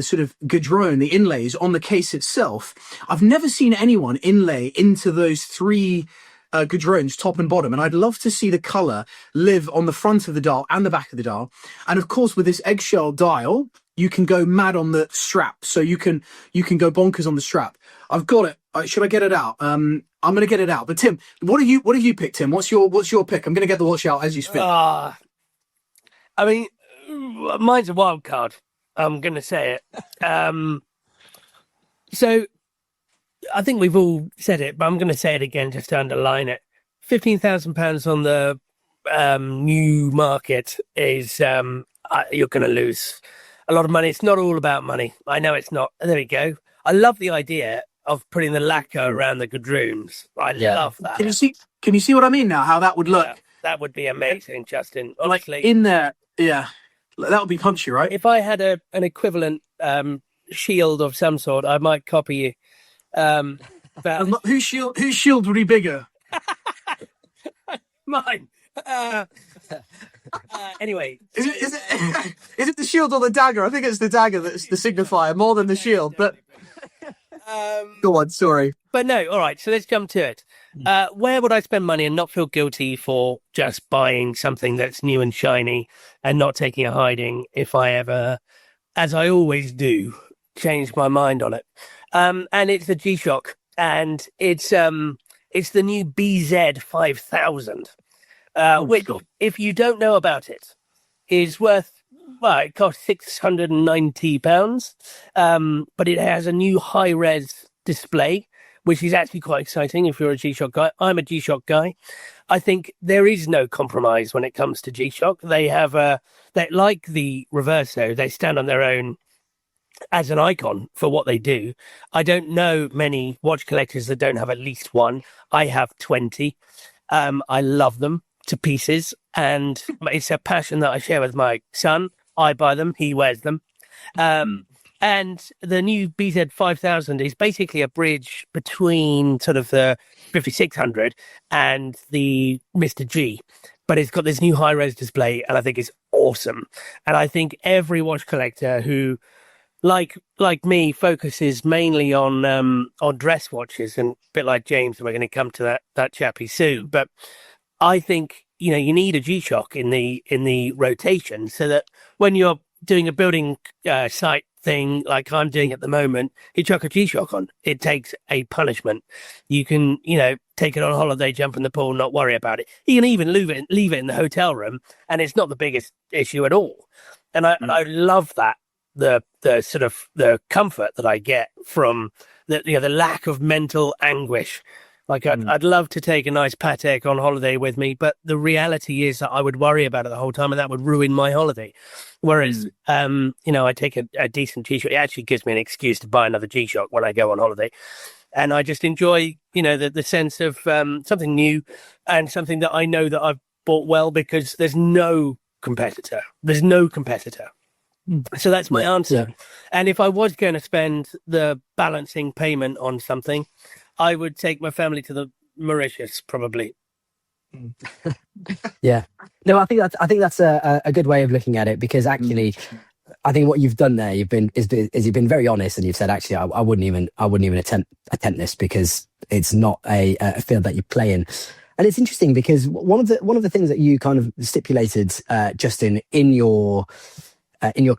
sort of gadrone, the inlays on the case itself. I've never seen anyone inlay into those three gadrones, top and bottom, and I'd love to see the colour live on the front of the dial and the back of the dial. And of course, with this eggshell dial, you can go mad on the strap, so you can go bonkers on the strap. I've got it. Should I get it out? I'm going to get it out. But Tim, what have you picked, Tim? What's your pick? I'm going to get the watch out as you speak. I mean, mine's a wild card. I'm going to say it. So I think we've all said it, but I'm going to say it again just to underline it. £15,000 on the new market is you're going to lose a lot of money. It's not all about money. I know it's not. There we go. I love the idea of putting the lacquer around the gadroons. I love that. Can you see what I mean now? How that would look? Yeah, that would be amazing, Justin. Like Honestly, in there, yeah. That would be punchy, right? if I had an equivalent shield of some sort, I might copy you. But Whose shield would be bigger? mine. Anyway, Is it the shield or the dagger? I think it's the dagger that's the signifier more than the shield. But go on, sorry. but no, all right. So let's jump to it. Where would I spend money and not feel guilty for just buying something that's new and shiny and not taking a hiding if I ever, as I always do, change my mind on it? And it's the G-Shock, and it's the new BZ 5000, which, if you don't know about it, is worth, well, it costs £690, but it has a new high-res display, which is actually quite exciting if you're a G-Shock guy. I'm a G-Shock guy. I think there is no compromise when it comes to G-Shock. They have they like the Reverso, they stand on their own as an icon for what they do. I don't know many watch collectors that don't have at least one. I have 20. I love them to pieces, and it's a passion that I share with my son. I buy them, he wears them. And the new BZ 5000 is basically a bridge between sort of the 5600 and the Mr. G, but it's got this new high-res display, and I think it's awesome. And I think every watch collector who, like me, focuses mainly on dress watches, and a bit like James, we're going to come to that chappie soon. But I think you need a G-Shock in the rotation, so that when you're doing a building site thing like I'm doing at the moment, you chuck a G-Shock on. It takes a punishment. You can take it on holiday, jump in the pool, not worry about it. You can even leave it in the hotel room, and it's not the biggest issue at all. And I love that. The sort of the comfort that I get from the lack of mental anguish. Like I'd love to take a nice Patek on holiday with me, but the reality is that I would worry about it the whole time, and that would ruin my holiday. Whereas, I take a decent G-Shock. It actually gives me an excuse to buy another G-Shock when I go on holiday, and I just enjoy, the sense of something new and something that I know that I've bought well, because there's no competitor. So that's my answer. Yeah. And if I was going to spend the balancing payment on something, I would take my family to the Mauritius, probably. Yeah. No, I think that's a good way of looking at it, because actually, I think what you've done there, you've been very honest, and you've said, actually, I wouldn't even attempt this, because it's not a field that you play in. And it's interesting because one of the things that you kind of stipulated, Justin, in your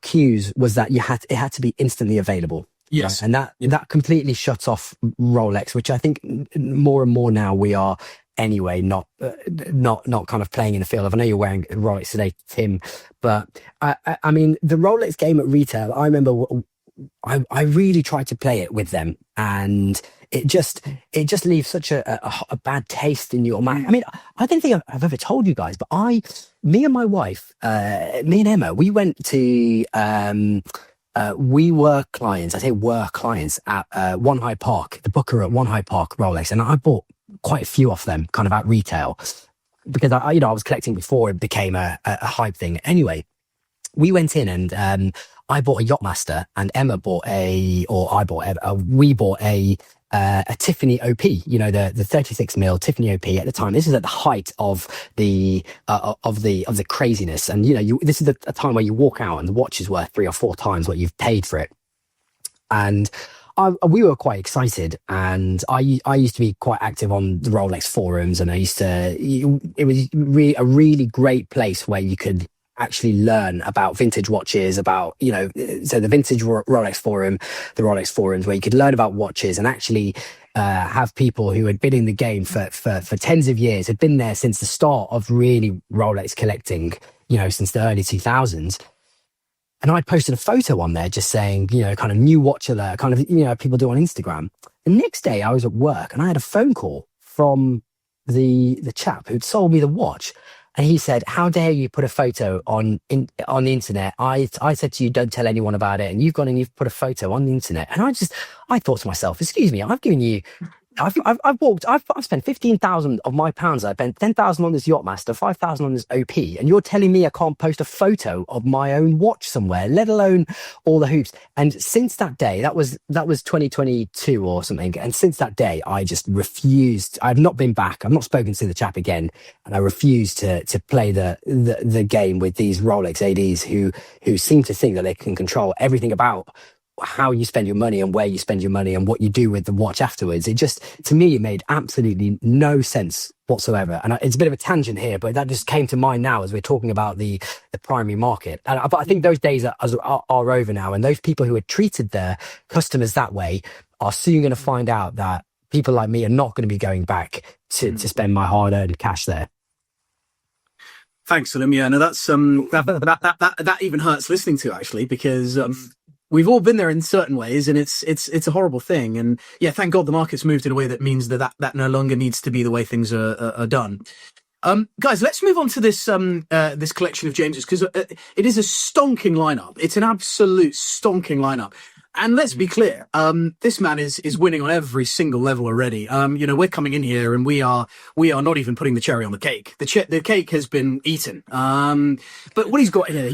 cues was that it had to be instantly available. Yes. Right? And that completely shuts off Rolex, which I think more and more now we are anyway, not kind of playing in the field of. I know you're wearing Rolex today, Tim, but I mean, the Rolex game at retail, I remember I really tried to play it with them, and it just leaves such a bad taste in your mouth. I mean, I don't think I've ever told you guys, but me and my wife, me and Emma, we went to, we were clients. I say were clients at One High Park, the booker at One High Park Rolex, and I bought quite a few off them, kind of at retail, because I was collecting before it became a hype thing. Anyway, we went in and I bought a Yachtmaster, and Emma bought we bought a Tiffany OP, the 36mm Tiffany OP at the time. This is at the height of the craziness, and this is a time where you walk out and the watch is worth 3 or 4 times what you've paid for it. And we were quite excited, and I used to be quite active on the Rolex forums, and it was a really great place where you could actually learn about vintage watches, about so the vintage Rolex forum, the Rolex forums, where you could learn about watches and actually have people who had been in the game for tens of years, had been there since the start of really Rolex collecting, since the early 2000s. And I posted a photo on there just saying, kind of new watch alert, kind of, people do on Instagram. The next day I was at work and I had a phone call from the chap who'd sold me the watch. And he said, how dare you put a photo on the internet? I said to you, don't tell anyone about it. And you've gone and you've put a photo on the internet. And I thought to myself, excuse me, I've spent 15,000 of my pounds. I spent 10,000 on this Yachtmaster, 5,000 on this OP. And you're telling me I can't post a photo of my own watch somewhere, let alone all the hoops. And since that day, that was 2022 or something. And since that day, I just refused. I've not been back. I've not spoken to the chap again. And I refuse to play the game with these Rolex ADs who seem to think that they can control everything about how you spend your money and where you spend your money and what you do with the watch afterwards. It just, to me, it made absolutely no sense whatsoever. And it's a bit of a tangent here, but that just came to mind now as we're talking about the primary market. But I think those days are over now. And those people who had treated their customers that way are soon going to find out that people like me are not going to be going back to spend my hard-earned cash there. Thanks, Salim. Yeah, no, that's that even hurts listening to, actually, because we've all been there in certain ways, and it's a horrible thing. And yeah, thank God the market's moved in a way that means that no longer needs to be the way things are done. Guys, let's move on to this this collection of James's, because it is a stonking lineup. It's an absolute stonking lineup. And let's be clear, this man is winning on every single level already. We're coming in here and we are not even putting the cherry on the cake. The cake has been eaten. But what he's got here,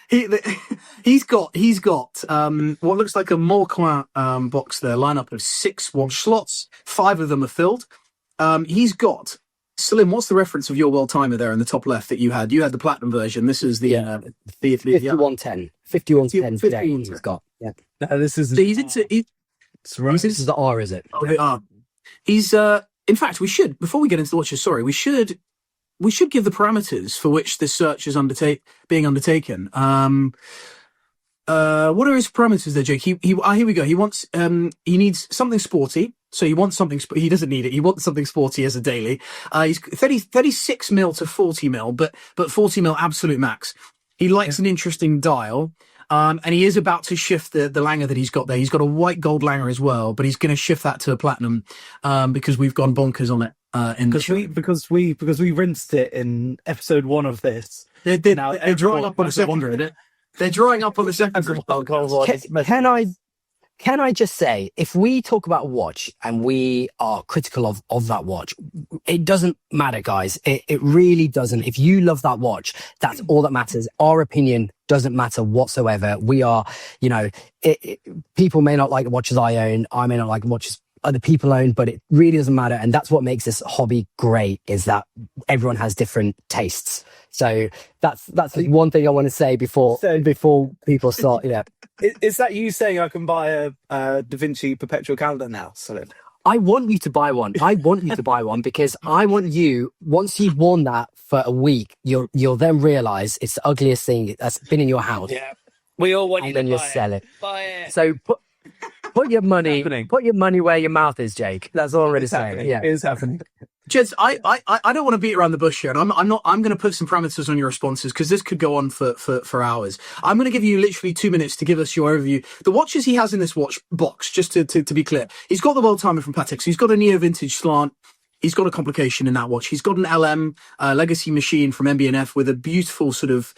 he's got what looks like a Montclair box there, lineup of 6 watch slots. 5 of them are filled. He's got, Salim, what's the reference of your world timer there in the top left that you had? You had the platinum version. This is the 5110. 5110 today he's got. Yeah. No, this is. This is the R, is it? He's in fact, we should, before we get into the watches, we should give the parameters for which this search is being undertaken. What are his parameters there, Jake? Here we go. He needs something sporty. So he wants something, he doesn't need it. He wants something sporty as a daily. He's 36 mil to 40 mil, but 40 mil absolute max. He likes an interesting dial. And he is about to shift the Langer that he's got there. He's got a white gold Langer as well, but he's going to shift that to a platinum, because we've gone bonkers on it. Because we rinsed it in episode 1 of this. They're drawing up on the second. They're drawing up on the second. Can I just say, if we talk about a watch and we are critical of that watch, it doesn't matter, guys. It really doesn't. If you love that watch, that's all that matters. Our opinion doesn't matter whatsoever. We are, people may not like the watches I own. I may not like the watches other people own, but it really doesn't matter. And that's what makes this hobby great, is that everyone has different tastes. So that's one thing I want to say before people start. Yeah. Is that you saying I can buy a Da Vinci perpetual calendar now, Salim? I want you to buy one. Because I want you, once you've worn that for a week, you'll then realize it's the ugliest thing that's been in your house. Yeah. We all want you to buy it. And then you'll sell it. Buy it. So put your money where your mouth is, Jake. That's all I'm really saying. Yeah. It is happening. Jeds, I don't want to beat around the bush here, and I'm going to put some parameters on your responses, because this could go on for hours. I'm going to give you literally 2 minutes to give us your overview. The watches he has in this watch box, just to be clear, he's got the world timer from Patek, so he's got a neo vintage slant. He's got a complication in that watch. He's got an LM legacy machine from MB&F with a beautiful sort of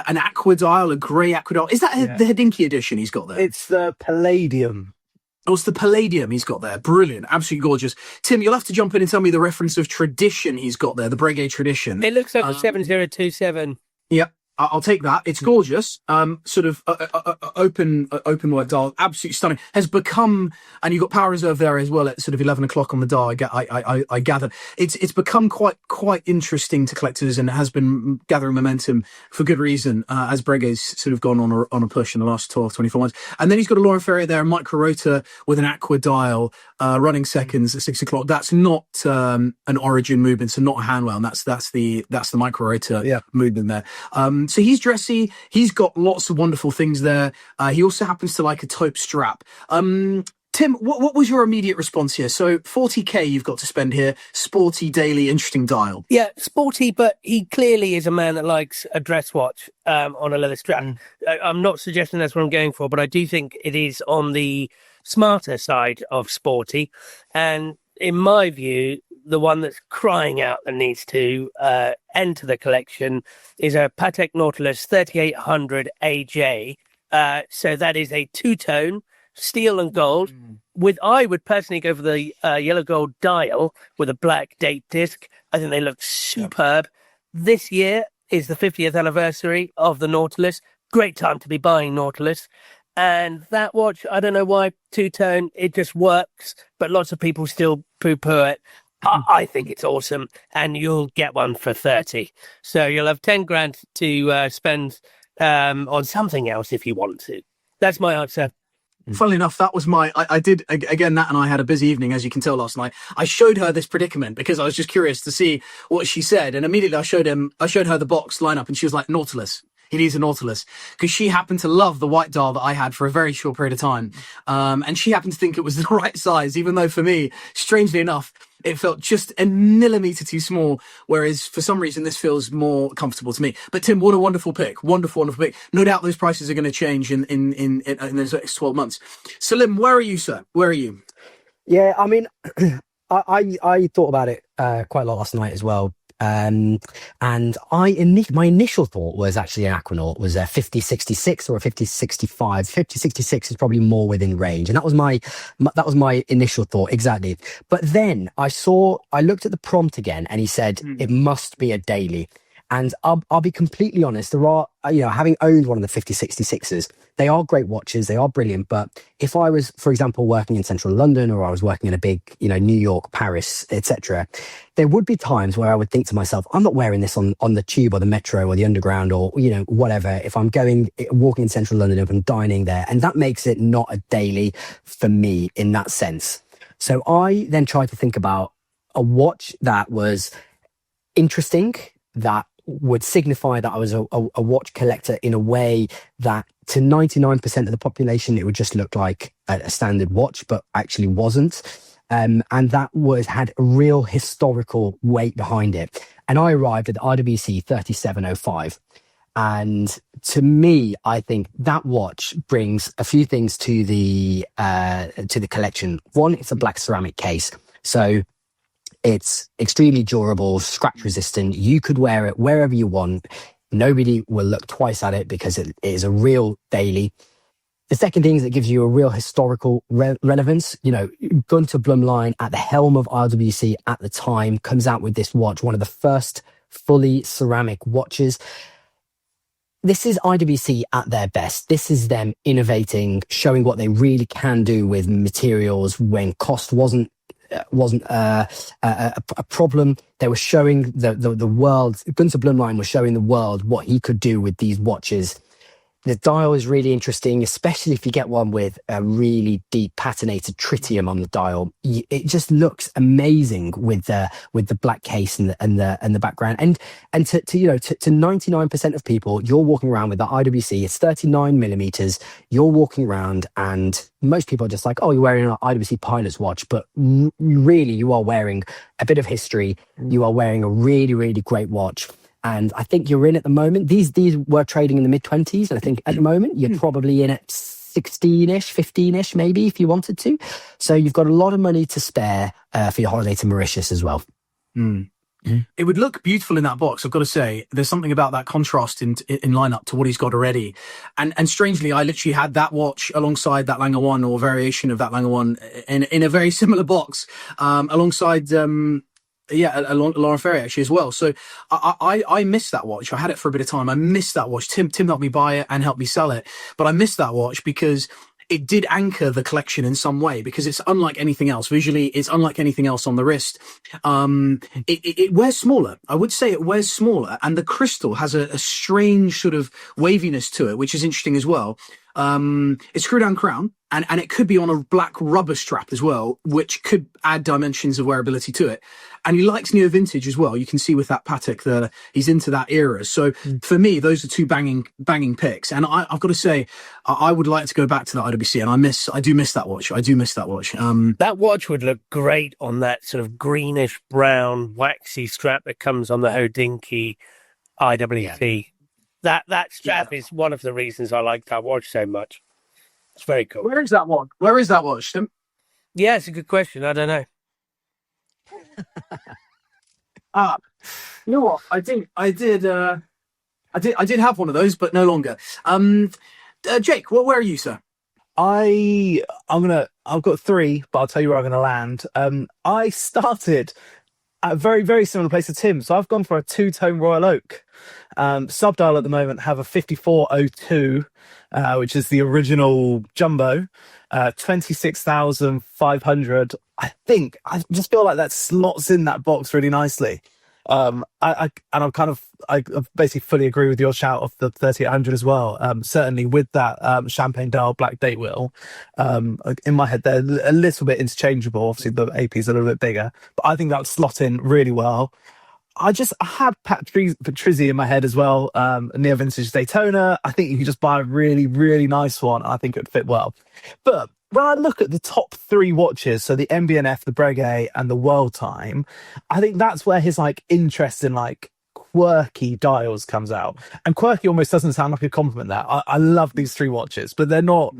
an aqua dial, a grey aqua dial. Is that the Hodinkee edition he's got there? It's the Palladium. Oh, it's the Palladium he's got there. Brilliant. Absolutely gorgeous. Tim, you'll have to jump in and tell me the reference of tradition he's got there, the Breguet tradition. It looks like a 7027. Yeah, I'll take that. It's gorgeous. Sort of open white dial. Absolutely stunning. Has become, and you've got power reserve there as well at sort of 11 o'clock on the dial. I gather it's become quite interesting to collectors, and has been gathering momentum for good reason, as Breguet's sort of gone on a push in the last 12, 24 months. And then he's got a Laurent Ferrier there, a micro rotor with an aqua dial, running seconds at 6 o'clock. That's not an Origin movement, so not a Hanwell. And that's the micro rotor movement there. So he's dressy. He's got lots of wonderful things there. He also happens to like a taupe strap. Tim, what was your immediate response here? So 40k you've got to spend here, sporty, daily, interesting dial. Yeah, sporty, but he clearly is a man that likes a dress watch on a leather strap. I'm not suggesting that's what I'm going for, but I do think it is on the smarter side of sporty. And in my view, the one that's crying out that needs to enter the collection is a Patek Nautilus 3800 AJ. So that is a two-tone, steel and gold. I would personally go for the yellow gold dial with a black date disc. I think they look superb. This year is the 50th anniversary of the Nautilus. Great time to be buying Nautilus. And that watch, I don't know why, two-tone, it just works, but lots of people still poo-poo it. I think it's awesome, and you'll get one for 30. So you'll have 10 grand to spend on something else if you want to. That's my answer. Funnily enough, that was I did, again, Nat and I had a busy evening, as you can tell, last night. I showed her this predicament because I was just curious to see what she said. And immediately I showed her the box lineup, and she was like, Nautilus. He needs a Nautilus, because she happened to love the white dial that I had for a very short period of time. And she happened to think it was the right size, even though for me, strangely enough, it felt just a millimeter too small, whereas for some reason this feels more comfortable to me. But Tim, what a wonderful pick. Wonderful pick. No doubt those prices are going to change in the next 12 months. Salim, where are you, sir? Where are you? Yeah, I mean, I thought about it quite a lot last night as well. And my initial thought was actually an Aquanaut was a 5066 or a 5065. 5066 is probably more within range, and that was my initial thought, exactly. But then I looked at the prompt again, and he said it must be a daily. And I'll be completely honest, there are, having owned one of the 5066s, they are great watches, they are brilliant. But if I was, for example, working in central London, or I was working in a big, New York, Paris, etc., there would be times where I would think to myself, I'm not wearing this on the tube or the metro or the underground or, whatever. If I'm walking in central London, if I'm dining there, and that makes it not a daily for me in that sense. So I then tried to think about a watch that was interesting, that would signify that I was a watch collector in a way that to 99% of the population, it would just look like a standard watch, but actually wasn't. And that had a real historical weight behind it. And I arrived at the IWC 3705. And to me, I think that watch brings a few things to the collection. One, it's a black ceramic case. So it's extremely durable, scratch resistant. You could wear it wherever you want. Nobody will look twice at it because it is a real daily. The second thing is it gives you a real historical relevance. Gunter Blumlein, at the helm of IWC at the time, comes out with this watch, one of the first fully ceramic watches. This is IWC at their best. This is them innovating, showing what they really can do with materials when cost wasn't a problem. They were showing the world, Gunter Blumlein was showing the world what he could do with these watches. The dial is really interesting, especially if you get one with a really deep patinated tritium on the dial. It just looks amazing with the black case and the background. And to 99% of people, you're walking around with the IWC. It's 39 millimeters. You're walking around, and most people are just like, "Oh, you're wearing an IWC pilot's watch," but really, you are wearing a bit of history. You are wearing a really, really great watch. And I think you're in at the moment. These were trading in the mid-20s. And I think at the moment, you're probably in at 16-ish, 15-ish, maybe, if you wanted to. So you've got a lot of money to spare for your holiday to Mauritius as well. It would look beautiful in that box, I've got to say. There's something about that contrast in lineup to what he's got already. And strangely, I literally had that watch alongside that Lange 1, or variation of that Lange 1 in a very similar box, alongside... Laurent Ferrier actually as well. So I missed that watch. I had it for a bit of time. I missed that watch. Tim helped me buy it and helped me sell it. But I missed that watch because it did anchor the collection in some way, because it's unlike anything else. Visually, it's unlike anything else on the wrist. It wears smaller. I would say it wears smaller. And the crystal has a strange sort of waviness to it, which is interesting as well. It's screw down crown, and it could be on a black rubber strap as well, which could add dimensions of wearability to it. and he likes neo vintage as well. You can see with that Patek that he's into that era. So for me, those are two banging picks. And I've got to say, I would like to go back to that IWC, and I do miss that watch. That watch would look great on that sort of greenish brown waxy strap that comes on the Hodinkee IWC. That strap is one of the reasons I like that watch so much. It's very cool. Where is that watch, Tim? Yeah, it's a good question. I don't know. You know what? I did have one of those, but no longer. Jake, where are you, sir? I've got three, but I'll tell you where I'm going to land. I started at a very, very similar place to Tim. So I've gone for a two-tone Royal Oak. Subdial at the moment have a 5402, which is the original jumbo, 26,500. I just feel like that slots in that box really nicely. I basically fully agree with your shout of the 3800 as well. Certainly with that champagne dial black date wheel, in my head they're a little bit interchangeable. Obviously the AP is a little bit bigger, but I think that would slot in really well. I had Patrizzi in my head as well, near vintage Daytona. I think you could just buy a really, really nice one. I think it would fit well. But when I look at the top three watches, so the MB&F, the Breguet, and the World Time, I think that's where his interest in quirky dials comes out. And quirky almost doesn't sound like a compliment there. I love these three watches, but they're not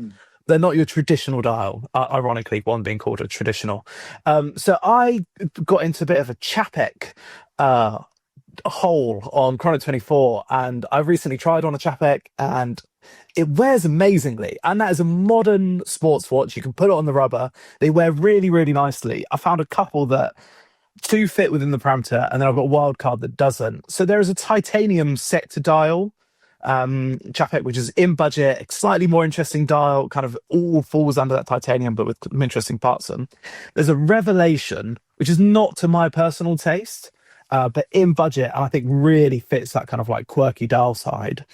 your traditional dial, ironically, one being called a traditional. So I got into a bit of a Chapek hole on Chrono 24, and I've recently tried on a Chapek, and it wears amazingly. And that is a modern sports watch. You can put it on the rubber. They wear really, really nicely. I found a couple that two fit within the parameter, and then I've got a wild card that doesn't. So there is a titanium sector dial, Chapek, which is in budget, slightly more interesting dial, kind of all falls under that titanium, but with some interesting parts in. There's a Revelation, which is not to my personal taste, but in budget, and I think really fits that kind of quirky dial side.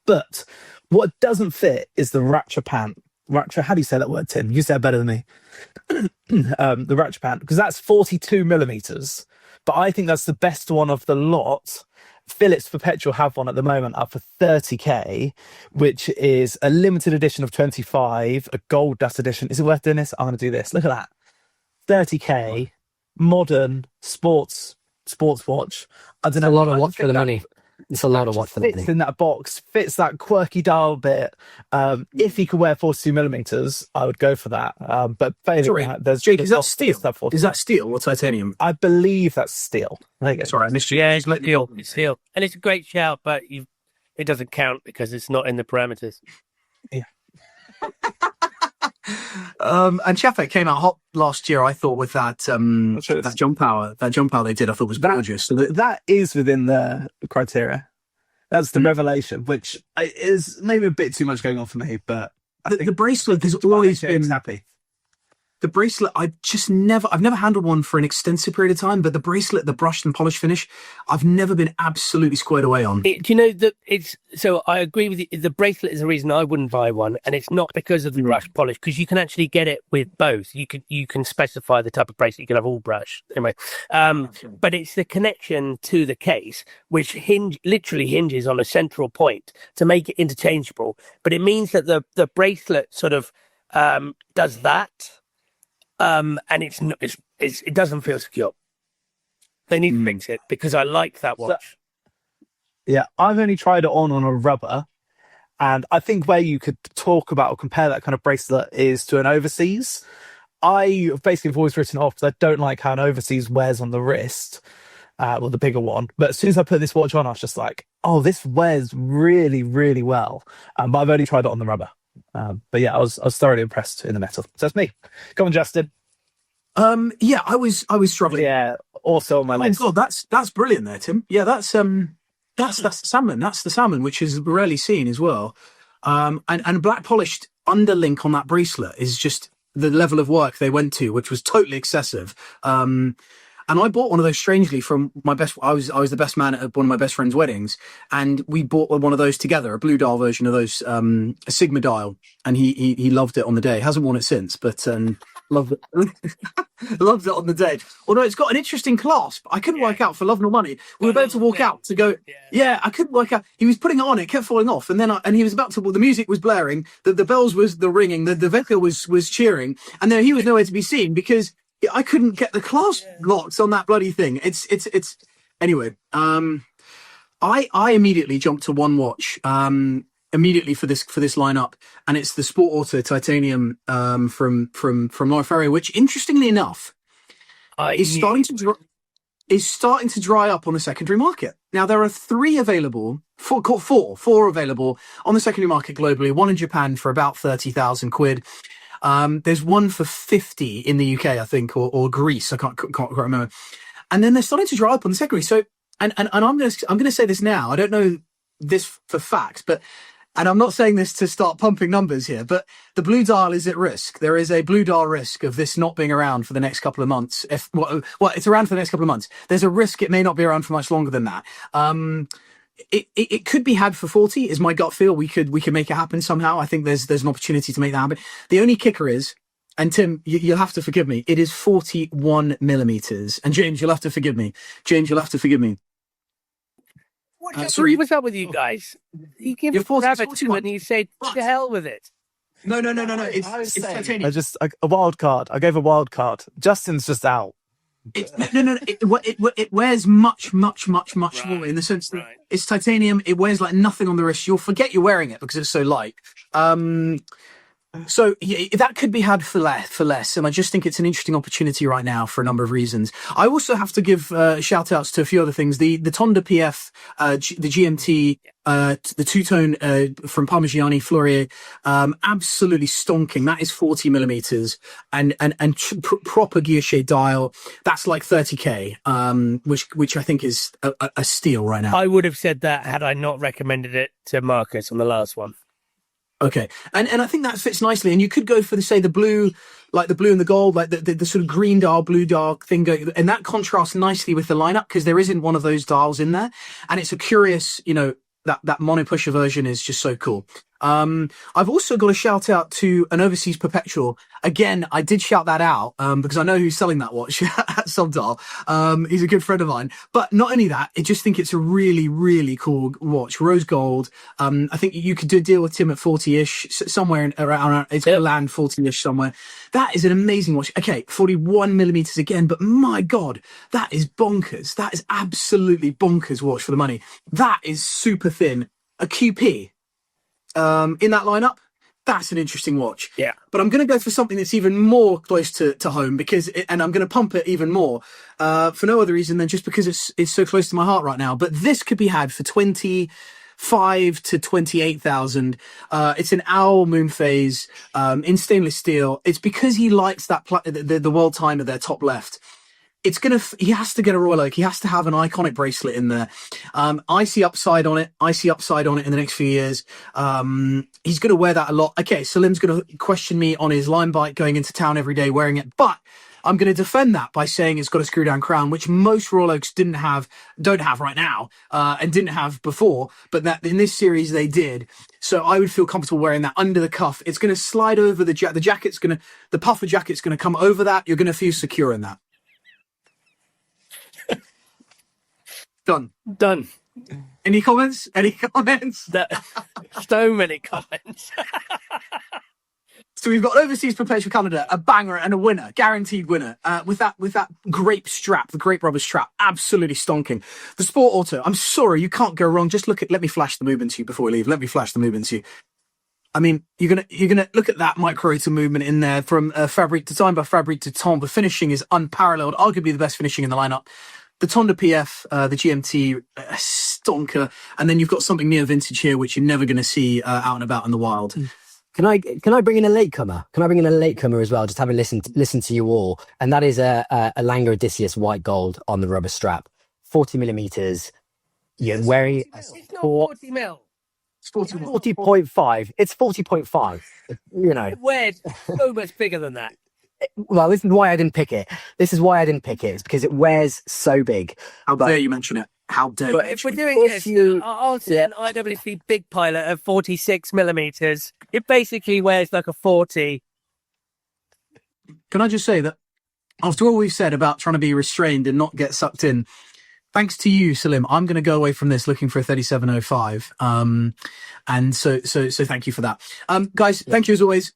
But what doesn't fit is the Rattrapant. How do you say that word, Tim? You say it better than me. The Rattrapant, because that's 42 millimeters, but I think that's the best one of the lot. Philips Perpetual have one at the moment up for 30k, which is a limited edition of 25, a gold dust edition. Is it worth doing this? I'm going to do this. Look at that. 30k, modern sports watch. I don't know. A lot of watch for the money. It's a lot of watch for the money. Fits in that box, fits that quirky dial bit. If he could wear 42 millimeters, I would go for that. But failing that, there's Jake, is that steel? Stuff Is that steel or titanium? I believe that's steel. There you go. Sorry, I missed you. Yeah, it's steel. It's steel. And it's a great shout, but it doesn't count because it's not in the parameters. Yeah. And Chapek came out hot last year, I thought, with that jump power they did. I thought was gorgeous. So that is within the criteria. That's the Revelation, which is maybe a bit too much going on for me, but the bracelet has always been happy. The bracelet, I've never handled one for an extensive period of time, but the bracelet, the brushed and polished finish, I've never been absolutely squared away on. Do you know that so I agree with you. The bracelet is the reason I wouldn't buy one, and it's not because of the brushed polish, because you can actually get it with both. You can specify the type of bracelet. You can have all brush anyway. But it's the connection to the case, which literally hinges on a central point to make it interchangeable. But it means that the bracelet sort of does that. And it doesn't feel secure. They need to fix it because I like that watch. Yeah, I've only tried it on a rubber, and I think where you could talk about or compare that kind of bracelet is to an overseas. I basically have always written off because I don't like how an overseas wears on the wrist, well, the bigger one. But as soon as I put this watch on, I was just like, oh, this wears really, really well. But I've only tried it on the rubber. But yeah, I was thoroughly impressed in the metal. So that's me. Come on, Justin. Yeah, I was struggling. Yeah, also on my list. Oh God, that's brilliant there, Tim. Yeah, that's the salmon. That's the salmon, which is rarely seen as well. And black polished underlink on that bracelet is just the level of work they went to, which was totally excessive. And I bought one of those strangely from my best. I was the best man at one of my best friend's weddings, and we bought one of those together, a blue dial version of those, a Sigma dial, and he loved it on the day. Hasn't worn it since, but Loved it. Loved it on the day. Although it's got an interesting clasp. I couldn't work out for love nor money. We were about to walk out to go. Yeah, I couldn't work out. He was putting it on, it kept falling off, and then and he was about to. The music was blaring, the bells was the ringing, the vicar was cheering, and then he was nowhere to be seen because I couldn't get the clasp locks on that bloody thing. It's anyway. I immediately jumped to one watch. Immediately for this lineup, and it's the Sport Auto Titanium from Laura Ferrier, which interestingly enough is starting to dry up on the secondary market. Now there are four available on the secondary market globally. One in Japan for about 30,000 quid. There's one for 50 in the UK, I think, or Greece. I can't quite remember. And then they're starting to dry up on the secondary. So, and I'm going to say this now. I don't know this for facts, but. And I'm not saying this to start pumping numbers here, but the Blue Dial is at risk. There is a Blue Dial risk of this not being around for the next couple of months. It's around for the next couple of months. There's a risk it may not be around for much longer than that. It could be had for 40 is my gut feel. We could make it happen somehow. I think there's an opportunity to make that happen. The only kicker is, and Tim, you'll have to forgive me, it is 41 millimeters. And James, you'll have to forgive me. What's up with you guys? You give a rabbit to it and you say, to hell with it. No. It's titanium. A wild card. I gave a wild card. Justin's just out. It wears much more in the sense that it's titanium. It wears like nothing on the wrist. You'll forget you're wearing it because it's so light. So that could be had for less, and I just think it's an interesting opportunity right now for a number of reasons. I also have to give shout outs to a few other things. The Tonda PF, the GMT, the two-tone from Parmigiani Fleurier, absolutely stonking. That is 40 millimeters, and proper guilloche dial. That's like 30k, which I think is a steal right now. I would have said that had I not recommended it to Marcus on the last one. Okay, and I think that fits nicely. And you could go for the blue, like the blue and the gold, like the sort of green dial, blue dial thing, and that contrasts nicely with the lineup because there isn't one of those dials in there, and it's a curious, that mono pusher version is just so cool. I've also got a shout out to an Overseas Perpetual. Again, I did shout that out because I know who's selling that watch at Subdial. He's a good friend of mine. But not only that, I just think it's a really, really cool watch. Rose gold. I think you could do a deal with Tim at 40-ish, somewhere around it's going to land 40-ish somewhere. That is an amazing watch. Okay, 41 millimeters again, but my God, that is bonkers. That is absolutely bonkers watch for the money. That is super thin. A QP. In that lineup, that's an interesting watch. Yeah. But I'm going to go for something that's even more close to home and I'm going to pump it even more for no other reason than just because it's so close to my heart right now. But this could be had for 25 to 28,000. It's an Owl moon phase in stainless steel. It's because he likes that the world timer there, top left. He has to get a Royal Oak. He has to have an iconic bracelet in there. I see upside on it in the next few years. He's going to wear that a lot. Okay, Salim's going to question me on his line bike going into town every day wearing it, but I'm going to defend that by saying it's got a screw down crown, which most Royal Oaks don't have right now, and didn't have before, but that in this series they did. So I would feel comfortable wearing that under the cuff. It's going to slide over the jacket's going to, the puffer jacket's going to come over that. You're going to feel secure in that. Done. Any comments? So many comments. So we've got Overseas Perpetual Canada, a banger and a winner, guaranteed winner, with that grape strap, the grape rubber strap, absolutely stonking. The Sport Auto, I'm sorry, you can't go wrong. Just let me flash the movement to you before we leave. Let me flash the movement to you. I mean, you're gonna look at that micro rotor movement in there from Fabrique to Time by Fabrique to Tom. The finishing is unparalleled, arguably the best finishing in the lineup. The Tonda PF, the GMT, stonker, and then you've got something near vintage here, which you're never going to see out and about in the wild. Can I bring in a latecomer? Can I bring in a latecomer as well? Just have a listen to you all, and that is a Langer Odysseus white gold on the rubber strap, 40 millimeters. Yeah, very. It's not 40 mil. It's 40. 40.5. It's 40.5. It wears so much bigger than that. Well, this is why I didn't pick it. It's because it wears so big. How dare you mention it? How dare you? If we're doing this, I'll say an IWC big pilot of 46 millimeters. It basically wears like a 40. can I just say that after all we've said about trying to be restrained and not get sucked in, thanks to you, Salim, I'm going to go away from this looking for a 3705. And so thank you for that. Guys, thank you as always.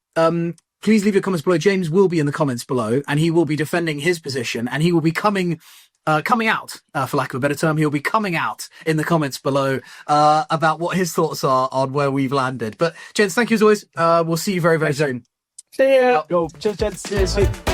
Please leave your comments below. James will be in the comments below, and he will be defending his position, and he will be coming out, for lack of a better term. He'll be coming out in the comments below about what his thoughts are on where we've landed. But, gents, thank you as always. We'll see you very, very soon. See ya. Go. Cheers, gents. Cheers.